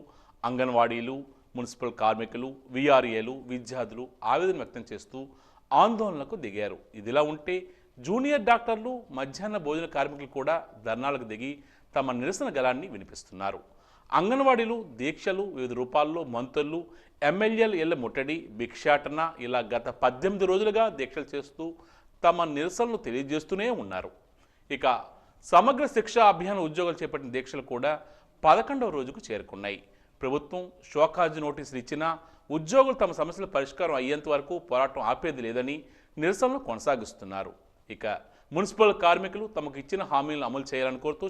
అంగన్వాడీలు, మున్సిపల్ కార్మికులు, వీఆర్ఏలు, విద్యార్థులు ఆవేదన వ్యక్తం చేస్తూ ఆందోళనకు దిగారు. ఇదిలా ఉంటే జూనియర్ డాక్టర్లు, మధ్యాహ్న భోజన కార్మికులు కూడా ధర్నాలకు దిగి తమ నిరసన గళాన్ని వినిపిస్తున్నారు. అంగన్వాడీలు దీక్షలు, వివిధ రూపాల్లో మంత్రులు, ఎమ్మెల్యేలు ఇళ్ల ముట్టడి, భిక్షాటన ఇలా గత 18 రోజులుగా దీక్షలు చేస్తూ తమ నిరసనలు తెలియజేస్తూనే ఉన్నారు. ఇక సమగ్ర శిక్షా అభియాన్ ఉద్యోగులు చేపట్టిన దీక్షలు కూడా 11వ రోజుకు చేరుకున్నాయి. ప్రభుత్వం షోకాజ్ నోటీసులు ఇచ్చినా ఉద్యోగులు తమ సమస్యల పరిష్కారం అయ్యేంత వరకు పోరాటం ఆపేది లేదని నిరసనలు కొనసాగిస్తున్నారు. ఇక మున్సిపల్ కార్మికులు తమకు ఇచ్చిన హామీలను అమలు చేయాలని కోరుతూ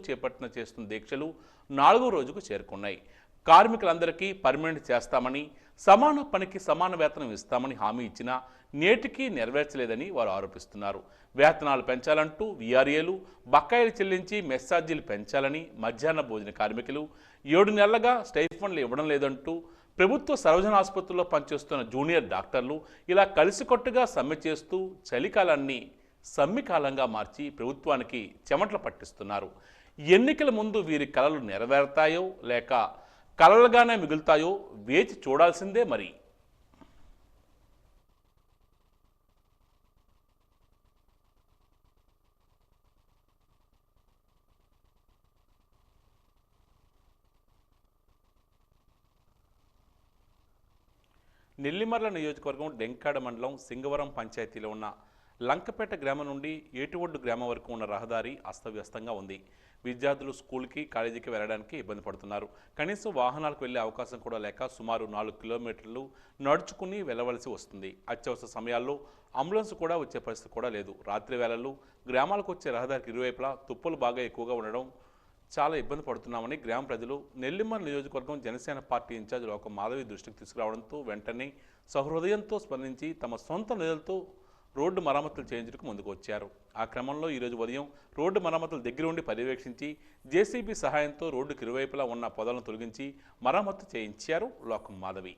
చేస్తున్న దీక్షలు 4వ రోజుకు చేరుకున్నాయి. కార్మికులందరికీ పర్మనెంట్ చేస్తామని, సమాన పనికి సమాన వేతనం ఇస్తామని హామీ ఇచ్చినా నేటికి నెరవేర్చలేదని వారు ఆరోపిస్తున్నారు. వేతనాలు పెంచాలంటూ వీఆర్ఏలు బకాయిలు చెల్లించి మెస్ ఛార్జీలు పెంచాలని, మధ్యాహ్న భోజన కార్మికులు 7 నెలలుగా స్టైఫండ్లు ఇవ్వడం లేదంటూ ప్రభుత్వ సర్వజన ఆసుపత్రుల్లో పనిచేస్తున్న జూనియర్ డాక్టర్లు ఇలా కలిసికట్టుగా సమ్మె చేస్తూ చలికాలాన్ని సమ్మికాలంగా మార్చి ప్రభుత్వానికి చెమటలు పట్టిస్తున్నారు. ఎన్నికల ముందు వీరి కలలు నెరవేరుతాయో లేక కలలుగానే మిగులుతాయో వేచి చూడాల్సిందే మరి. నెల్లిమర్ల నియోజకవర్గం డెంకాడ మండలం సింగవరం పంచాయతీలో ఉన్న లంకపేట గ్రామం నుండి ఏటిఒడ్డు గ్రామం వరకు ఉన్న రహదారి అస్తవ్యస్తంగా ఉంది. విద్యార్థులు స్కూల్కి, కాలేజీకి వెళ్ళడానికి ఇబ్బంది పడుతున్నారు. కనీసం వాహనాలకు వెళ్లే అవకాశం కూడా లేక సుమారు 4 కిలోమీటర్లు నడుచుకుని వెళ్ళవలసి వస్తుంది. అత్యవసర సమయాల్లో అంబులెన్స్ కూడా వచ్చే పరిస్థితి కూడా లేదు. రాత్రి వేళల్లో గ్రామాలకు వచ్చే రహదారికి ఇరువైపులా తుప్పలు బాగా ఎక్కువగా ఉండడం చాలా ఇబ్బంది పడుతున్నామని గ్రామ ప్రజలు నెల్లిమర్ల నియోజకవర్గం జనసేన పార్టీ ఇన్ఛార్జ్ లోకం మాధవి దృష్టికి తీసుకురావడంతో వెంటనే సహృదయంతో స్పందించి తమ సొంత నిధులతో రోడ్డు మరమ్మతులు చేయించడానికి ముందుకు వచ్చారు. ఆ క్రమంలో ఈరోజు ఉదయం రోడ్డు మరమ్మతులు దగ్గరుండి పర్యవేక్షించి జేసీబీ సహాయంతో రోడ్డుకి ఇరువైపులా ఉన్న పొదలను తొలగించి మరమ్మతు చేయించారు లోకం మాధవి.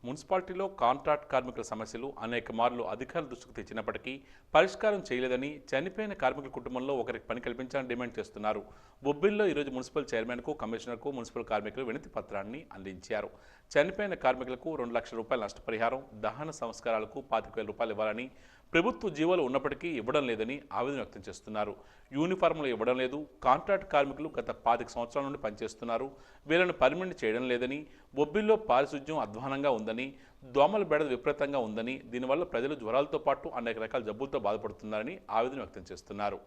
మున్సిపాలిటీలో కాంట్రాక్ట్ కార్మికుల సమస్యలు అనేక మార్లు అధికారుల దృష్టికి తెచ్చినప్పటికీ పరిష్కారం చేయలేదని, చనిపోయిన కార్మికుల కుటుంబంలో ఒకరికి పని కల్పించాలని డిమాండ్ చేస్తున్నారు. బొబ్బిల్లో ఈరోజు మున్సిపల్ చైర్మన్కు, కమిషనర్కు మున్సిపల్ కార్మికులు వినతి పత్రాన్ని అందించారు. చనిపోయిన కార్మికులకు 2 లక్షల రూపాయల నష్టపరిహారం, దహన సంస్కారాలకు 25,000 రూపాయలు ఇవ్వాలని ప్రభుత్వ జీవోలు ఉన్నప్పటికీ ఇవ్వడం లేదని ఆవేదన వ్యక్తం చేస్తున్నారు. యూనిఫార్ములు ఇవ్వడం లేదు. కాంట్రాక్ట్ కార్మికులు గత 25 సంవత్సరాల నుండి పనిచేస్తున్నారు. వీళ్ళను పర్మనెంట్ చేయడం లేదని, బొబ్బిల్లో పారిశుధ్యం అధ్వానంగా ఉందని, దోమల బెడద విపరీతంగా ఉందని, దీనివల్ల ప్రజలు జ్వరాలతో పాటు అనేక రకాల జబ్బులతో బాధపడుతున్నారని ఆవేదన వ్యక్తం చేస్తున్నారు.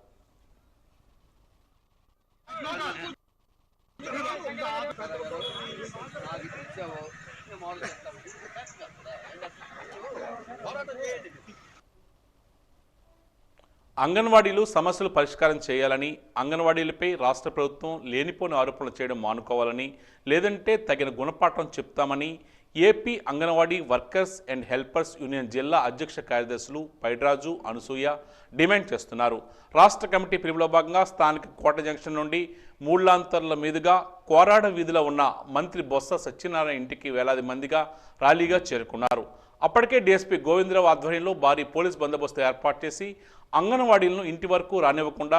అంగన్వాడీలు సమస్యలు పరిష్కారం చేయాలని, అంగన్వాడీలపై రాష్ట్ర ప్రభుత్వం లేనిపోని ఆరోపణలు చేయడం మానుకోవాలని, లేదంటే తగిన గుణపాఠం చెప్తామని AP anganwadi workers and helpers union జిల్లా అధ్యక్ష కార్యదర్శులు పైడ్రాజు, అనసూయ డిమాండ్ చేస్తున్నారు. రాష్ట్ర కమిటీ పిలుపులో భాగంగా స్థానిక కోట జంక్షన్ నుండి మూళ్లాంతర్ల మీదుగా కోరాడ వీధిలో ఉన్న మంత్రి బొత్స సత్యనారాయణ ఇంటికి వేలాది మందిగా ర్యాలీగా చేరుకున్నారు. అప్పటికే డీఎస్పీ గోవిందరావు ఆధ్వర్యంలో భారీ పోలీస్ బందోబస్తు ఏర్పాటు చేసి అంగన్వాడీలను ఇంటి వరకు రానివ్వకుండా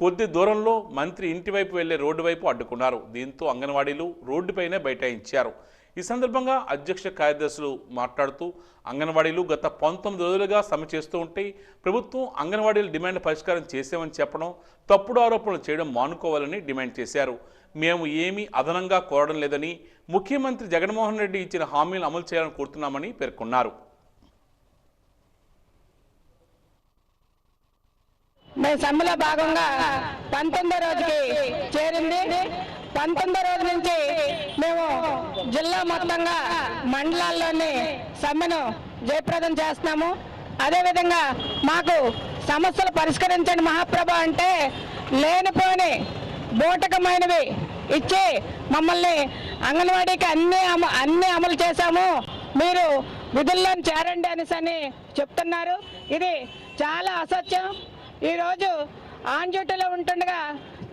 కొద్ది దూరంలో మంత్రి ఇంటి వైపు వెళ్లే రోడ్డు వైపు అడ్డుకున్నారు. దీంతో అంగన్వాడీలు రోడ్డుపైనే బైఠాయించారు. ఈ సందర్భంగా అధ్యక్ష కార్యదర్శులు మాట్లాడుతూ అంగన్వాడీలు గత 19 రోజులుగా సమ్మె చేస్తూ ఉంటే ప్రభుత్వం అంగన్వాడీల డిమాండ్ పరిష్కారం చేసామని చెప్పడం, తప్పుడు ఆరోపణలు చేయడం మానుకోవాలని డిమాండ్ చేశారు. మేము ఏమీ అదనంగా కోరడం లేదని, ముఖ్యమంత్రి జగన్మోహన్ రెడ్డి ఇచ్చిన హామీలను అమలు చేయాలని కోరుతున్నామని పేర్కొన్నారు. మేము సమ్మెలో భాగంగా 19వ రోజుకి చేరింది. 19వ రోజు నుంచి మేము జిల్లా మొత్తంగా మండలాల్లోని సమ్మెను జయప్రదం చేస్తున్నాము. అదేవిధంగా మాకు సమస్యలు పరిష్కరించండి మహాప్రభ అంటే లేనిపోని బూటకమైనవి ఇచ్చి మమ్మల్ని అంగన్వాడీకి అన్ని అమలు చేశాము, మీరు విధుల్లో చేరండి అని చెప్తున్నారు. ఇది చాలా అసత్యం. ఈరోజు ఆన్ డ్యూటీలో ఉంటుండగా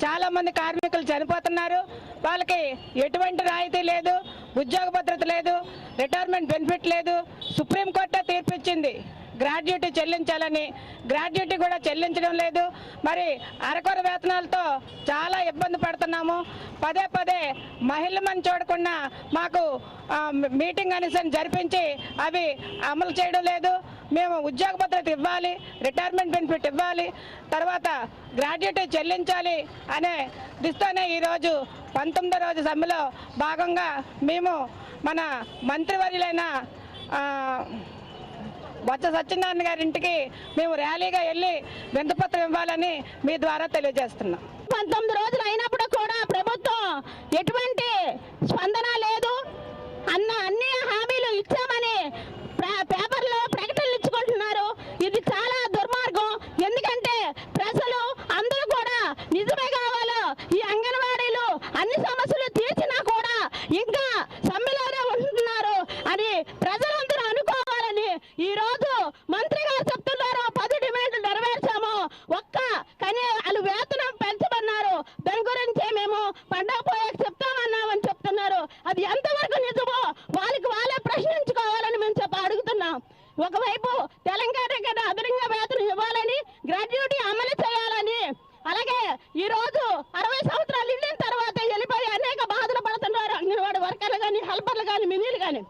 చాలామంది కార్మికులు చనిపోతున్నారు. వాళ్ళకి ఎటువంటి రాయితీ లేదు, ఉద్యోగ భద్రత లేదు, రిటైర్మెంట్ బెనిఫిట్ లేదు. సుప్రీంకోర్టే తీర్పిచ్చింది గ్రాడ్యుయేటీ చెల్లించాలని, గ్రాడ్యుయేటీ కూడా చెల్లించడం లేదు. మరి అరకొర వేతనాలతో చాలా ఇబ్బంది పడుతున్నాము. పదే పదే మహిళలను చూడకుండా మాకు మీటింగ్ అనేసి జరిపించి అవి అమలు చేయడం లేదు. మేము ఉద్యోగ భద్రత ఇవ్వాలి, రిటైర్మెంట్ బెనిఫిట్ ఇవ్వాలి, తర్వాత గ్రాడ్యుయేటీ చెల్లించాలి అనే దిశతోనే ఈరోజు 19వ రోజు సమ్మెలో భాగంగా మేము మన మంత్రివర్యులైన బొత్స సత్యనారాయణ గారి ఇంటికి మేము ర్యాలీగా వెళ్ళి వినతిపత్రం ఇవ్వాలని మీ ద్వారా తెలియజేస్తున్నాం. 19 రోజులు అయినప్పుడు కూడా ప్రభుత్వం ఎటువంటి స్పందన లేదు. అన్ని హామీలు ఇచ్చామని పేపర్లో ప్రకటనలు ఇచ్చుకుంటున్నారు. ఇది చాలా దుర్మార్గం. ఎందుకంటే ప్రజలు అందరూ కూడా నిజమే కావాలో ఈ అంగన్వాడీలు అన్ని సమస్యలు తీర్చినా కూడా ఇంకా సమ్మెలోనే ఉంటున్నారు అని ప్రజలందరూ అనుకోవాలని ఈ రోజు మంత్రి గారు చెప్తున్నారు. 10 డిమాండ్లు నెరవేర్చాము, కానీ వాళ్ళు వేతనం పెంచమన్నారు. దాని గురించి మేము పండగ పోయాక చెప్తామన్నామని చెప్తున్నారు. అది ఎంతవరకు నిజమో వాళ్ళే ప్రశ్నించుకోవాలని మేము అడుగుతున్నాం. ఒకవైపు తెలంగాణకి అదనంగా వేతనం ఇవ్వాలని, గ్రాడ్యుయేటీ అమలు చేయాలని, అలాగే ఈ రోజు 60 సంవత్సరాలు నిండిన తర్వాత వెళ్ళిపోయి అనేక బాధలు పడుతున్నారు అంగన్వాడీ వర్కర్లు కానీ, హెల్పర్లు కానీ, మినీలు కానీ.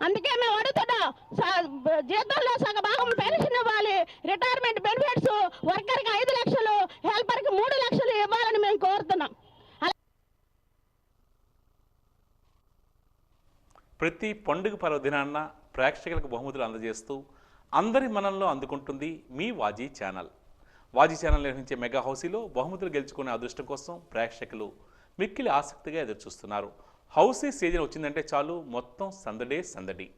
అందుకే మేము అడుగుతున్నాం, జీతంలో సగ భాగం పెన్షన్ ఇవ్వాలి, రిటైర్మెంట్ బెనిఫిట్స్ వర్కర్కి 5 లక్షలు, హెల్పర్కి 3 లక్షలు ఇవ్వాలని మేము కోరుతున్నాం. ప్రతి పండుగ పర్వదినాన్న ప్రేక్షకులకు బహుమతులు అందజేస్తూ అందరి మనల్లో అందుకుంటుంది మీ వాజీ ఛానల్. వాజీ ఛానల్ నిర్వహించే మెగా హౌసీలో బహుమతులు గెలుచుకునే అదృష్టం కోసం ప్రేక్షకులు మిక్కిలి ఆసక్తిగా ఎదురుచూస్తున్నారు. హౌసీ సీజన్ వచ్చిందంటే చాలు మొత్తం సందడి.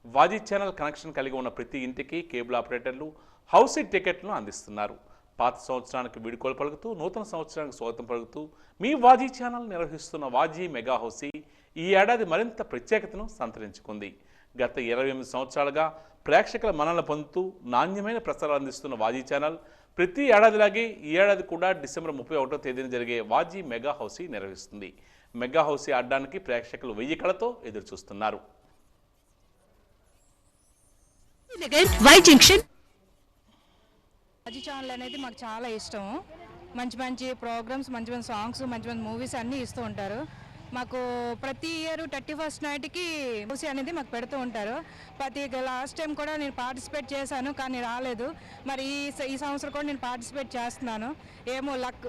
వాజీ ఛానల్ కనెక్షన్ కలిగి ఉన్న ప్రతి ఇంటికి కేబుల్ ఆపరేటర్లు హౌసీ టికెట్లను అందిస్తున్నారు. పాత సంవత్సరానికి వీడుకోలు పలుకుతూ నూతన సంవత్సరానికి స్వాగతం పలుకుతూ మీ వాజీ ఛానల్ నిర్వహిస్తున్న వాజీ మెగా హౌసీ ఈ ఏడాది మరింత ప్రత్యేకతను సంతరించుకుంది. గత 28 సంవత్సరాలుగా ప్రేక్షకుల మన్ననలు పొందుతూ నాణ్యమైన ప్రసారాలు అందిస్తున్న వాజీ ఛానల్ ప్రతి ఏడాదిలాగే ఈ ఏడాది కూడా డిసెంబర్ 31వ తేదీన జరిగే వాజీ మెగా హౌసీ నిర్వహిస్తుంది. మెగా హౌసీ ఆడడానికి ప్రేక్షకులు 1000 కళతో ఎదురుచూస్తున్నారు. వాజీ ఛానల్ అనేది మాకు చాలా ఇష్టం. మంచి ప్రోగ్రామ్స్, మంచి సాంగ్స్, మంచి మూవీస్ అన్నీ ఇస్తూ ఉంటారు. మాకు ప్రతి ఇయర్ 31st నైట్కి హౌసీ అనేది మాకు పెడుతూ ఉంటారు. లాస్ట్ టైం కూడా నేను పార్టిసిపేట్ చేశాను, కానీ రాలేదు. మరి ఈ సంవత్సరం కూడా నేను పార్టిసిపేట్ చేస్తున్నాను. ఏమో లక్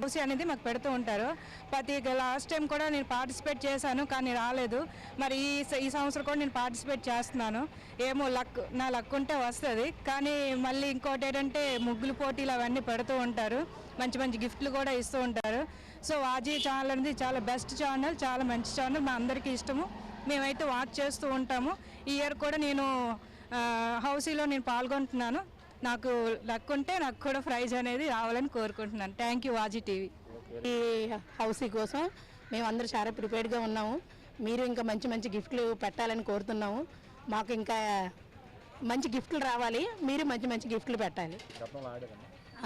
హౌసీ అనేది మాకు పెడుతూ ఉంటారు. లాస్ట్ టైం కూడా నేను పార్టిసిపేట్ చేశాను, కానీ రాలేదు. మరి ఈ సంవత్సరం కూడా నేను పార్టిసిపేట్ చేస్తున్నాను. ఏమో నా లక్ ఉంటే వస్తుంది. కానీ మళ్ళీ ఇంకోటి ఏంటంటే ముగ్గులు పోటీలు అవన్నీ పెడుతూ ఉంటారు. మంచి గిఫ్ట్లు కూడా ఇస్తూ ఉంటారు. సో వాజీ ఛానల్ అనేది చాలా బెస్ట్ ఛానల్, చాలా మంచి ఛానల్, మా అందరికీ ఇష్టము. మేమైతే వాచ్ చేస్తూ ఉంటాము. ఈ ఇయర్ కూడా నేను హౌసీలో నేను పాల్గొంటున్నాను. నాకు లక్ ఉంటే నాకు కూడా ప్రైజ్ అనేది రావాలని కోరుకుంటున్నాను. థ్యాంక్ యూ వాజీ టీవీ. ఈ హౌసీ కోసం మేము అందరూ చాలా ప్రిపేర్డ్గా ఉన్నాము. మీరు ఇంకా మంచి గిఫ్ట్లు పెట్టాలని కోరుతున్నాము. మాకు ఇంకా మంచి గిఫ్ట్లు రావాలి, మీరు మంచి గిఫ్ట్లు పెట్టాలి.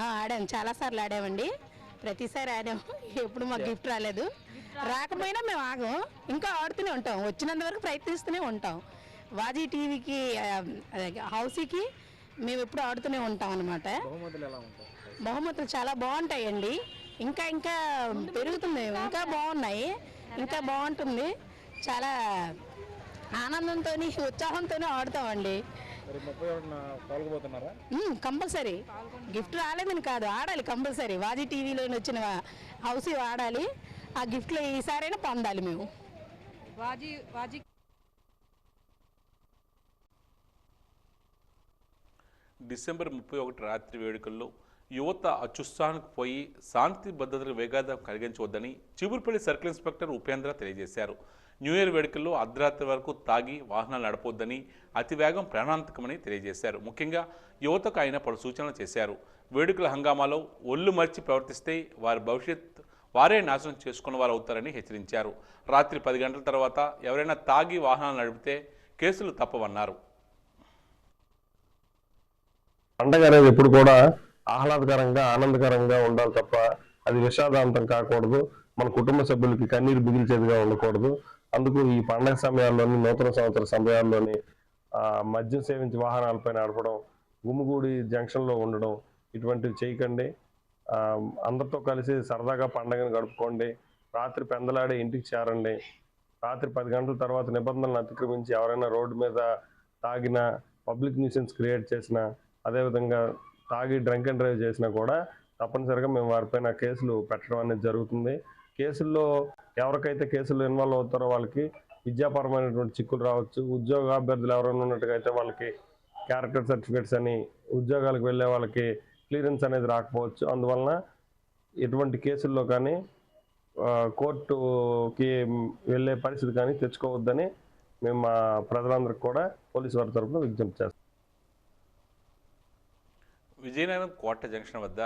ఆడాము, చాలాసార్లు ఆడామండి, ప్రతిసారి ఆడాము. ఎప్పుడు మాకు గిఫ్ట్ రాలేదు. రాకపోయినా మేము ఆగం, ఇంకా ఆడుతూనే ఉంటాం, వచ్చినంత వరకు ప్రయత్నిస్తూనే ఉంటాం. వాజీ టీవీకి హౌసీకి మేము ఎప్పుడు ఆడుతూనే ఉంటాం అన్నమాట. బహుమతులు చాలా బాగుంటాయండి. ఇంకా పెరుగుతుంది, ఇంకా బాగున్నాయి, ఇంకా బాగుంటుంది. చాలా ఆనందంతో ఉత్సాహంతో ఆడుతామండి. కంపల్సరీ గిఫ్ట్ రాలేదని కాదు, ఆడాలి కంపల్సరీ. వాజీ టీవీలో వచ్చిన హౌసీ ఆడాలి. ఆ గిఫ్ట్లు ఈసారైనా పొందాలి మేము. వాజీ డిసెంబర్ 31 రాత్రి వేడుకల్లో యువత అత్యుత్సాహానికి పోయి శాంతి భద్రతలకు వేగాదం కలిగించవద్దని చిగురుపల్లి సర్కిల్ ఇన్స్పెక్టర్ ఉపేంద్ర తెలియజేశారు. న్యూ ఇయర్ వేడుకల్లో అర్ధరాత్రి వరకు తాగి వాహనాలు నడపొద్దని, అతివేగం ప్రాణాంతకమని తెలియజేశారు. ముఖ్యంగా యువతకు ఆయన పలు సూచనలు చేశారు. వేడుకల హంగామాలో ఒళ్ళు మర్చి ప్రవర్తిస్తే వారి భవిష్యత్ వారే నాశనం చేసుకున్న వారు అవుతారని హెచ్చరించారు. రాత్రి 10 గంటల తర్వాత ఎవరైనా తాగి వాహనాలు నడిపితే కేసులు తప్పవన్నారు. పండగ అనేది ఎప్పుడు కూడా ఆహ్లాదకరంగా ఆనందకరంగా ఉండాలి తప్ప అది విషాదాంతం కాకూడదు. మన కుటుంబ సభ్యులకి కన్నీరు మిగిల్చేదిగా ఉండకూడదు. అందుకు ఈ పండగ సమయాల్లోని, నూతన సంవత్సర సమయాల్లోని మద్యం సేవించి వాహనాలపై నడపడం, గుమ్మిగూడి జంక్షన్లో ఉండడం ఇటువంటివి చేయకండి. అందరితో కలిసి సరదాగా పండగను గడుపుకోండి. రాత్రి పెందలాడే ఇంటికి చేరండి. రాత్రి 10 గంటల తర్వాత నిబంధనలను అతిక్రమించి ఎవరైనా రోడ్డు మీద తాగిన, పబ్లిక్ న్యూసెన్స్ క్రియేట్ చేసినా, అదేవిధంగా తాగి డ్రంక్ అండ్ డ్రైవ్ చేసినా కూడా తప్పనిసరిగా మేము వారిపైన కేసులు పెట్టడం అనేది జరుగుతుంది. కేసుల్లో ఎవరికైతే కేసుల్లో ఇన్వాల్వ్ అవుతారో వాళ్ళకి విద్యాపరమైనటువంటి చిక్కులు రావచ్చు. ఉద్యోగాభ్యర్థులు ఎవరైనా ఉన్నట్టుగా అయితే వాళ్ళకి క్యారెక్టర్ సర్టిఫికేట్స్ అని ఉద్యోగాలకు వెళ్ళే వాళ్ళకి క్లియరెన్స్ అనేది రాకపోవచ్చు. అందువలన ఎటువంటి కేసుల్లో కానీ కోర్టుకి వెళ్ళే పరిస్థితి కానీ తెచ్చుకోవద్దని మేము మా ప్రజలందరికీ కూడా పోలీసు వారి తరఫున విజ్ఞప్తి చేస్తాం. విజయనగరం కోట జంక్షన్ వద్ద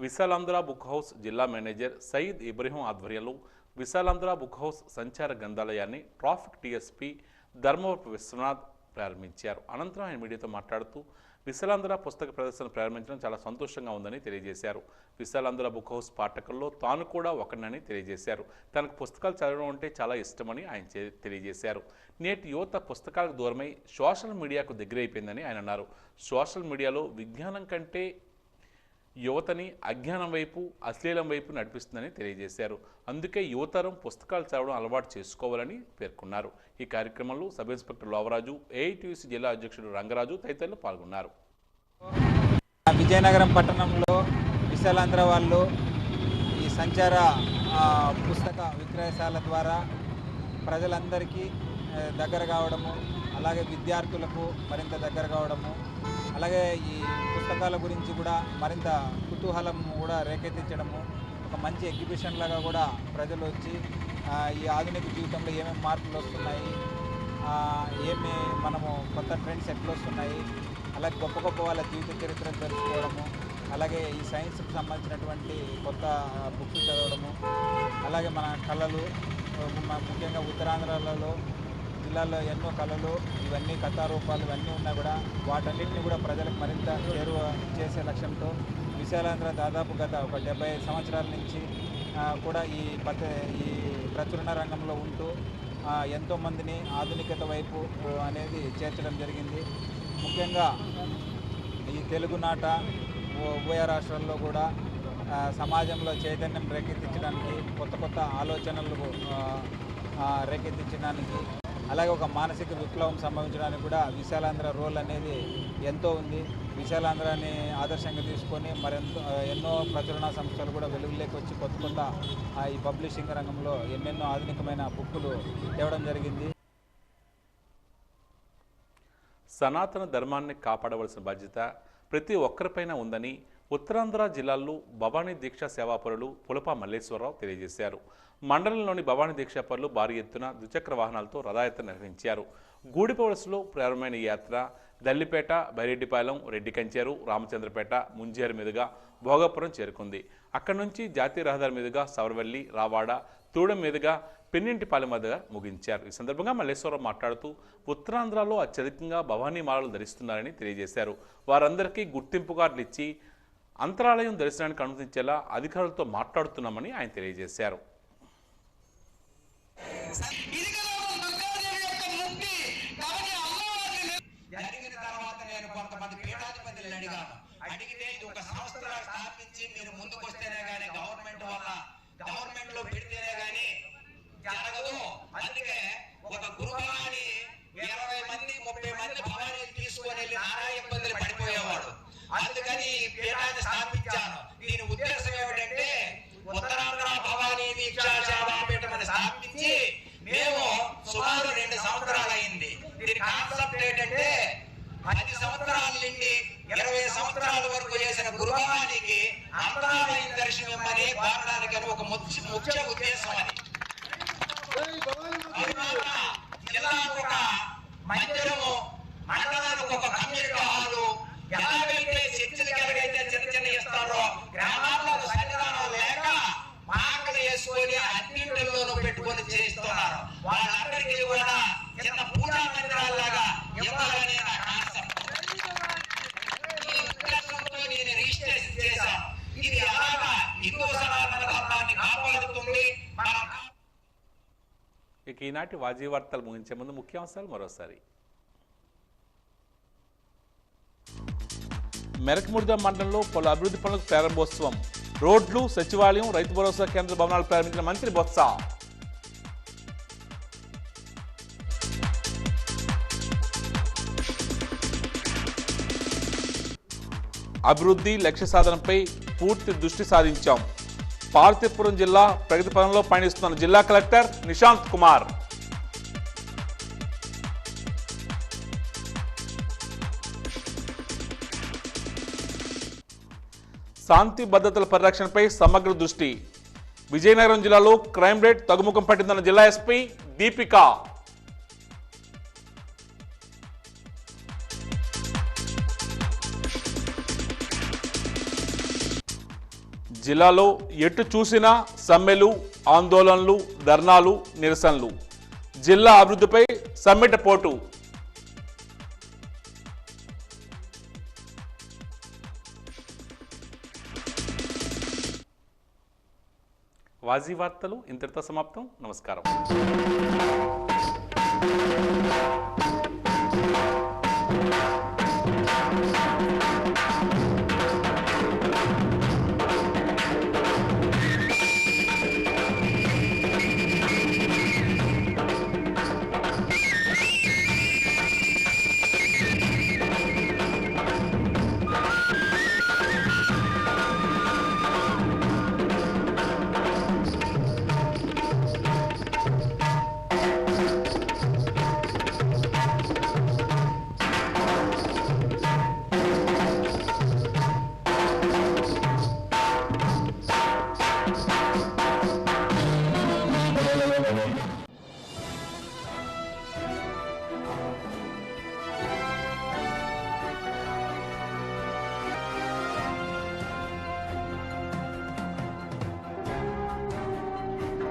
విశాలాంధ్ర బుక్ హౌస్ జిల్లా మేనేజర్ సయీద్ ఇబ్రహీం ఆధ్వర్యంలో విశాలాంధ్ర బుక్ హౌస్ సంచార గ్రంథాలయాన్ని ట్రాఫిక్ టీఎస్పీ ధర్మవరపు విశ్వనాథ్ ప్రారంభించారు. అనంతరం ఆయన మీడియాతో మాట్లాడుతూ విశాలాంధ్ర పుస్తక ప్రదర్శన ప్రారంభించడం చాలా సంతోషంగా ఉందని తెలియజేశారు. విశాలాంధ్ర బుక్ హౌస్ పాఠకుల్లో తాను కూడా ఒకనని తెలియజేశారు. తనకు పుస్తకాలు చదవడం అంటే చాలా ఇష్టమని ఆయన తెలియజేశారు. నేటి యువత పుస్తకాలకు దూరమై సోషల్ మీడియాకు దగ్గరైపోయిందని ఆయన అన్నారు. సోషల్ మీడియాలో విజ్ఞానం కంటే యువతని అజ్ఞానం వైపు, అశ్లీలం వైపు నడిపిస్తుందని తెలియజేశారు. అందుకే యువతరం పుస్తకాలు చదవడం అలవాటు చేసుకోవాలని పేర్కొన్నారు. ఈ కార్యక్రమంలో సబ్ ఇన్స్పెక్టర్ లోవరాజు, ఏఐటీయూసీ జిల్లా అధ్యక్షుడు రంగరాజు తదితరులు పాల్గొన్నారు. విజయనగరం పట్టణంలో విశాలాంధ్ర వాళ్ళు ఈ సంచార పుస్తక విక్రయశాల ద్వారా ప్రజలందరికీ దగ్గర కావడము, అలాగే విద్యార్థులకు మరింత దగ్గర కావడము, అలాగే ఈ పుస్తకాల గురించి కూడా మరింత కుతూహలం కూడా రేకెత్తించడము, ఒక మంచి ఎగ్జిబిషన్ లాగా కూడా ప్రజలు వచ్చి ఈ ఆధునిక జీవితంలో ఏమేమి మార్పులు వస్తున్నాయి, ఏమి మనము కొత్త ట్రెండ్స్ ఎట్లా వస్తున్నాయి, అలాగే గొప్ప గొప్ప వాళ్ళ జీవిత చరిత్రను తెలుసుకోవడము, అలాగే ఈ సైన్స్కి సంబంధించినటువంటి కొత్త బుక్స్ చదవడము, అలాగే మన కళలు, ముఖ్యంగా ఉత్తరాంధ్రలలో జిల్లాలో ఎన్నో కళలు, ఇవన్నీ కథారూపాలు ఇవన్నీ ఉన్నా కూడా వాటన్నిటిని కూడా ప్రజలకు మరింత చేరువ చేసే లక్ష్యంతో విశాలాంధ్ర దాదాపు గత ఒక 75 సంవత్సరాల నుంచి కూడా ఈ ప్రచురణ రంగంలో ఉంటూ ఎంతోమందిని ఆధునికత వైపు అనేది చేర్చడం జరిగింది. ముఖ్యంగా ఈ తెలుగునాట ఉభయ రాష్ట్రాల్లో కూడా సమాజంలో చైతన్యం రేకెత్తించడానికి, కొత్త కొత్త ఆలోచనలు రేకెత్తించడానికి, అలాగే ఒక మానసిక విప్లవం సంభవించడానికి కూడా విశాలాంధ్ర రోల్ అనేది ఎంతో ఉంది. విశాలాంధ్రాన్ని ఆదర్శంగా తీసుకొని ఎన్నో ప్రచురణ సంస్థలు కూడా వెలుగులోకి వచ్చి కొత్త కొత్త ఈ పబ్లిషింగ్ రంగంలో ఎన్నెన్నో ఆధునికమైన బుక్కులు తేవడం జరిగింది. సనాతన ధర్మాన్ని కాపాడవలసిన బాధ్యత ప్రతి ఒక్కరిపైన ఉందని ఉత్తరాంధ్ర జిల్లాల్లో భవానీ దీక్షా సేవాపరులు పులప మల్లేశ్వరరావు తెలియజేశారు. మండలంలోని భవానీ దీక్షాపరులు భారీ ఎత్తున ద్విచక్ర వాహనాలతో రథయాత్ర నిర్వహించారు. గూడిపవలసలో ప్రారంభమైన ఈ యాత్ర దల్లిపేట, బైరెడ్డిపాలెం, రెడ్డికంచేరు, రామచంద్రపేట, ముంజేరు మీదుగా భోగాపురం చేరుకుంది. అక్కడి నుంచి జాతీయ రహదారి మీదుగా సవరవల్లి, రావాడ, తూడెం మీదుగా పెన్నింటిపాలెం వద్దగా ముగించారు. ఈ సందర్భంగా మల్లేశ్వరరావు మాట్లాడుతూ ఉత్తరాంధ్రలో అత్యధికంగా భవానీ మాలలు ధరిస్తున్నారని తెలియజేశారు. వారందరికీ గుర్తింపు కార్డులు ఇచ్చి అంతరాలయం దర్శనానికి అనుమతించేలా అధికారులతో మాట్లాడుతున్నామని ఆయన తెలియజేశారు. జరిగిన తర్వాత నేను కొంతమంది పీఠాధిపతులను అడిగాను. అడిగితే ఇది ఒక సంస్థలా స్థాపించి మీరు ముందుకు వస్తేనే కానీ గవర్నమెంట్ లో పెడితేనే కానీ జరగదు. అందుకే ఒక గురుభవాని 20 మంది 30 మంది భవానీలు తీసుకొని వెళ్ళి నానా ఇబ్బందులు పడిపోయేవాడు. అందుకని ఈ పీఠాన్ని స్థాపించాను. దీని ఉద్దేశం ఏమిటంటే ఉత్తరాంధ్ర భవానీ దీక్షా సేవాపీఠం అని స్థాపించి మేము సుమారు 2 సంవత్సరాలు అయింది. దీని కాన్సెప్ట్ ఏంటంటే 10 సంవత్సరాల నుండి 20 ముఖ్య ఉద్దేశం అది. జిల్లాకు ఒక మందిరము, మండలానికి ఒక కమ్యూనిటీ హాలు, ఎలాగైతే చర్చిలకు ఎలాగైతే చిన్న చిన్న ఇస్తారో గ్రామాల్లో సన్నిధానం లేక మాకలు వేసుకొని అన్నింటిలోనూ పెట్టుకొని చేస్తున్నారు. వాళ్ళందరికీ కూడా చిన్న పూజా మందిరాల్లాగా ఇవ్వాలని నా కాన్సెప్ట్. ఈ ఉద్దేశంతో నేను రిజిస్ట్రేషన్ చేశాను. ఇది అలాగా హిందూ సనాతన ధర్మాన్ని కాపాడుతుంది. ఇక ఈనాటి వాజీ వార్తలు ముగించే ముందు ముఖ్యాంశాలు మరోసారి. మెరకముడిద మండలంలో పలు అభివృద్ధి పనులకు ప్రారంభోత్సవం. రోడ్లు, సచివాలయం, రైతు భరోసా కేంద్ర భవనాలు ప్రారంభించిన మంత్రి బొత్స. అభివృద్ధి లక్ష్య సాధనపై పూర్తి దృష్టి సారించాం. పార్వతీపురం జిల్లా ప్రగతి పథంలో పయనిస్తున్న జిల్లా కలెక్టర్ నిశాంత్ కుమార్. శాంతి భద్రతల పరిరక్షణపై సమగ్ర దృష్టి. విజయనగరం జిల్లాలో క్రైమ్ రేట్ తగ్గుముఖం పట్టిందన్న జిల్లా ఎస్పీ దీపిక. జిల్లాలో ఎటు చూసినా సమ్మెలు, ఆందోళనలు, ధర్నాలు, నిరసనలు. జిల్లా అభివృద్ధిపై సమ్మెట పోటు. వాజీ వార్తలు ఇంతటితో సమాప్తం. నమస్కారం.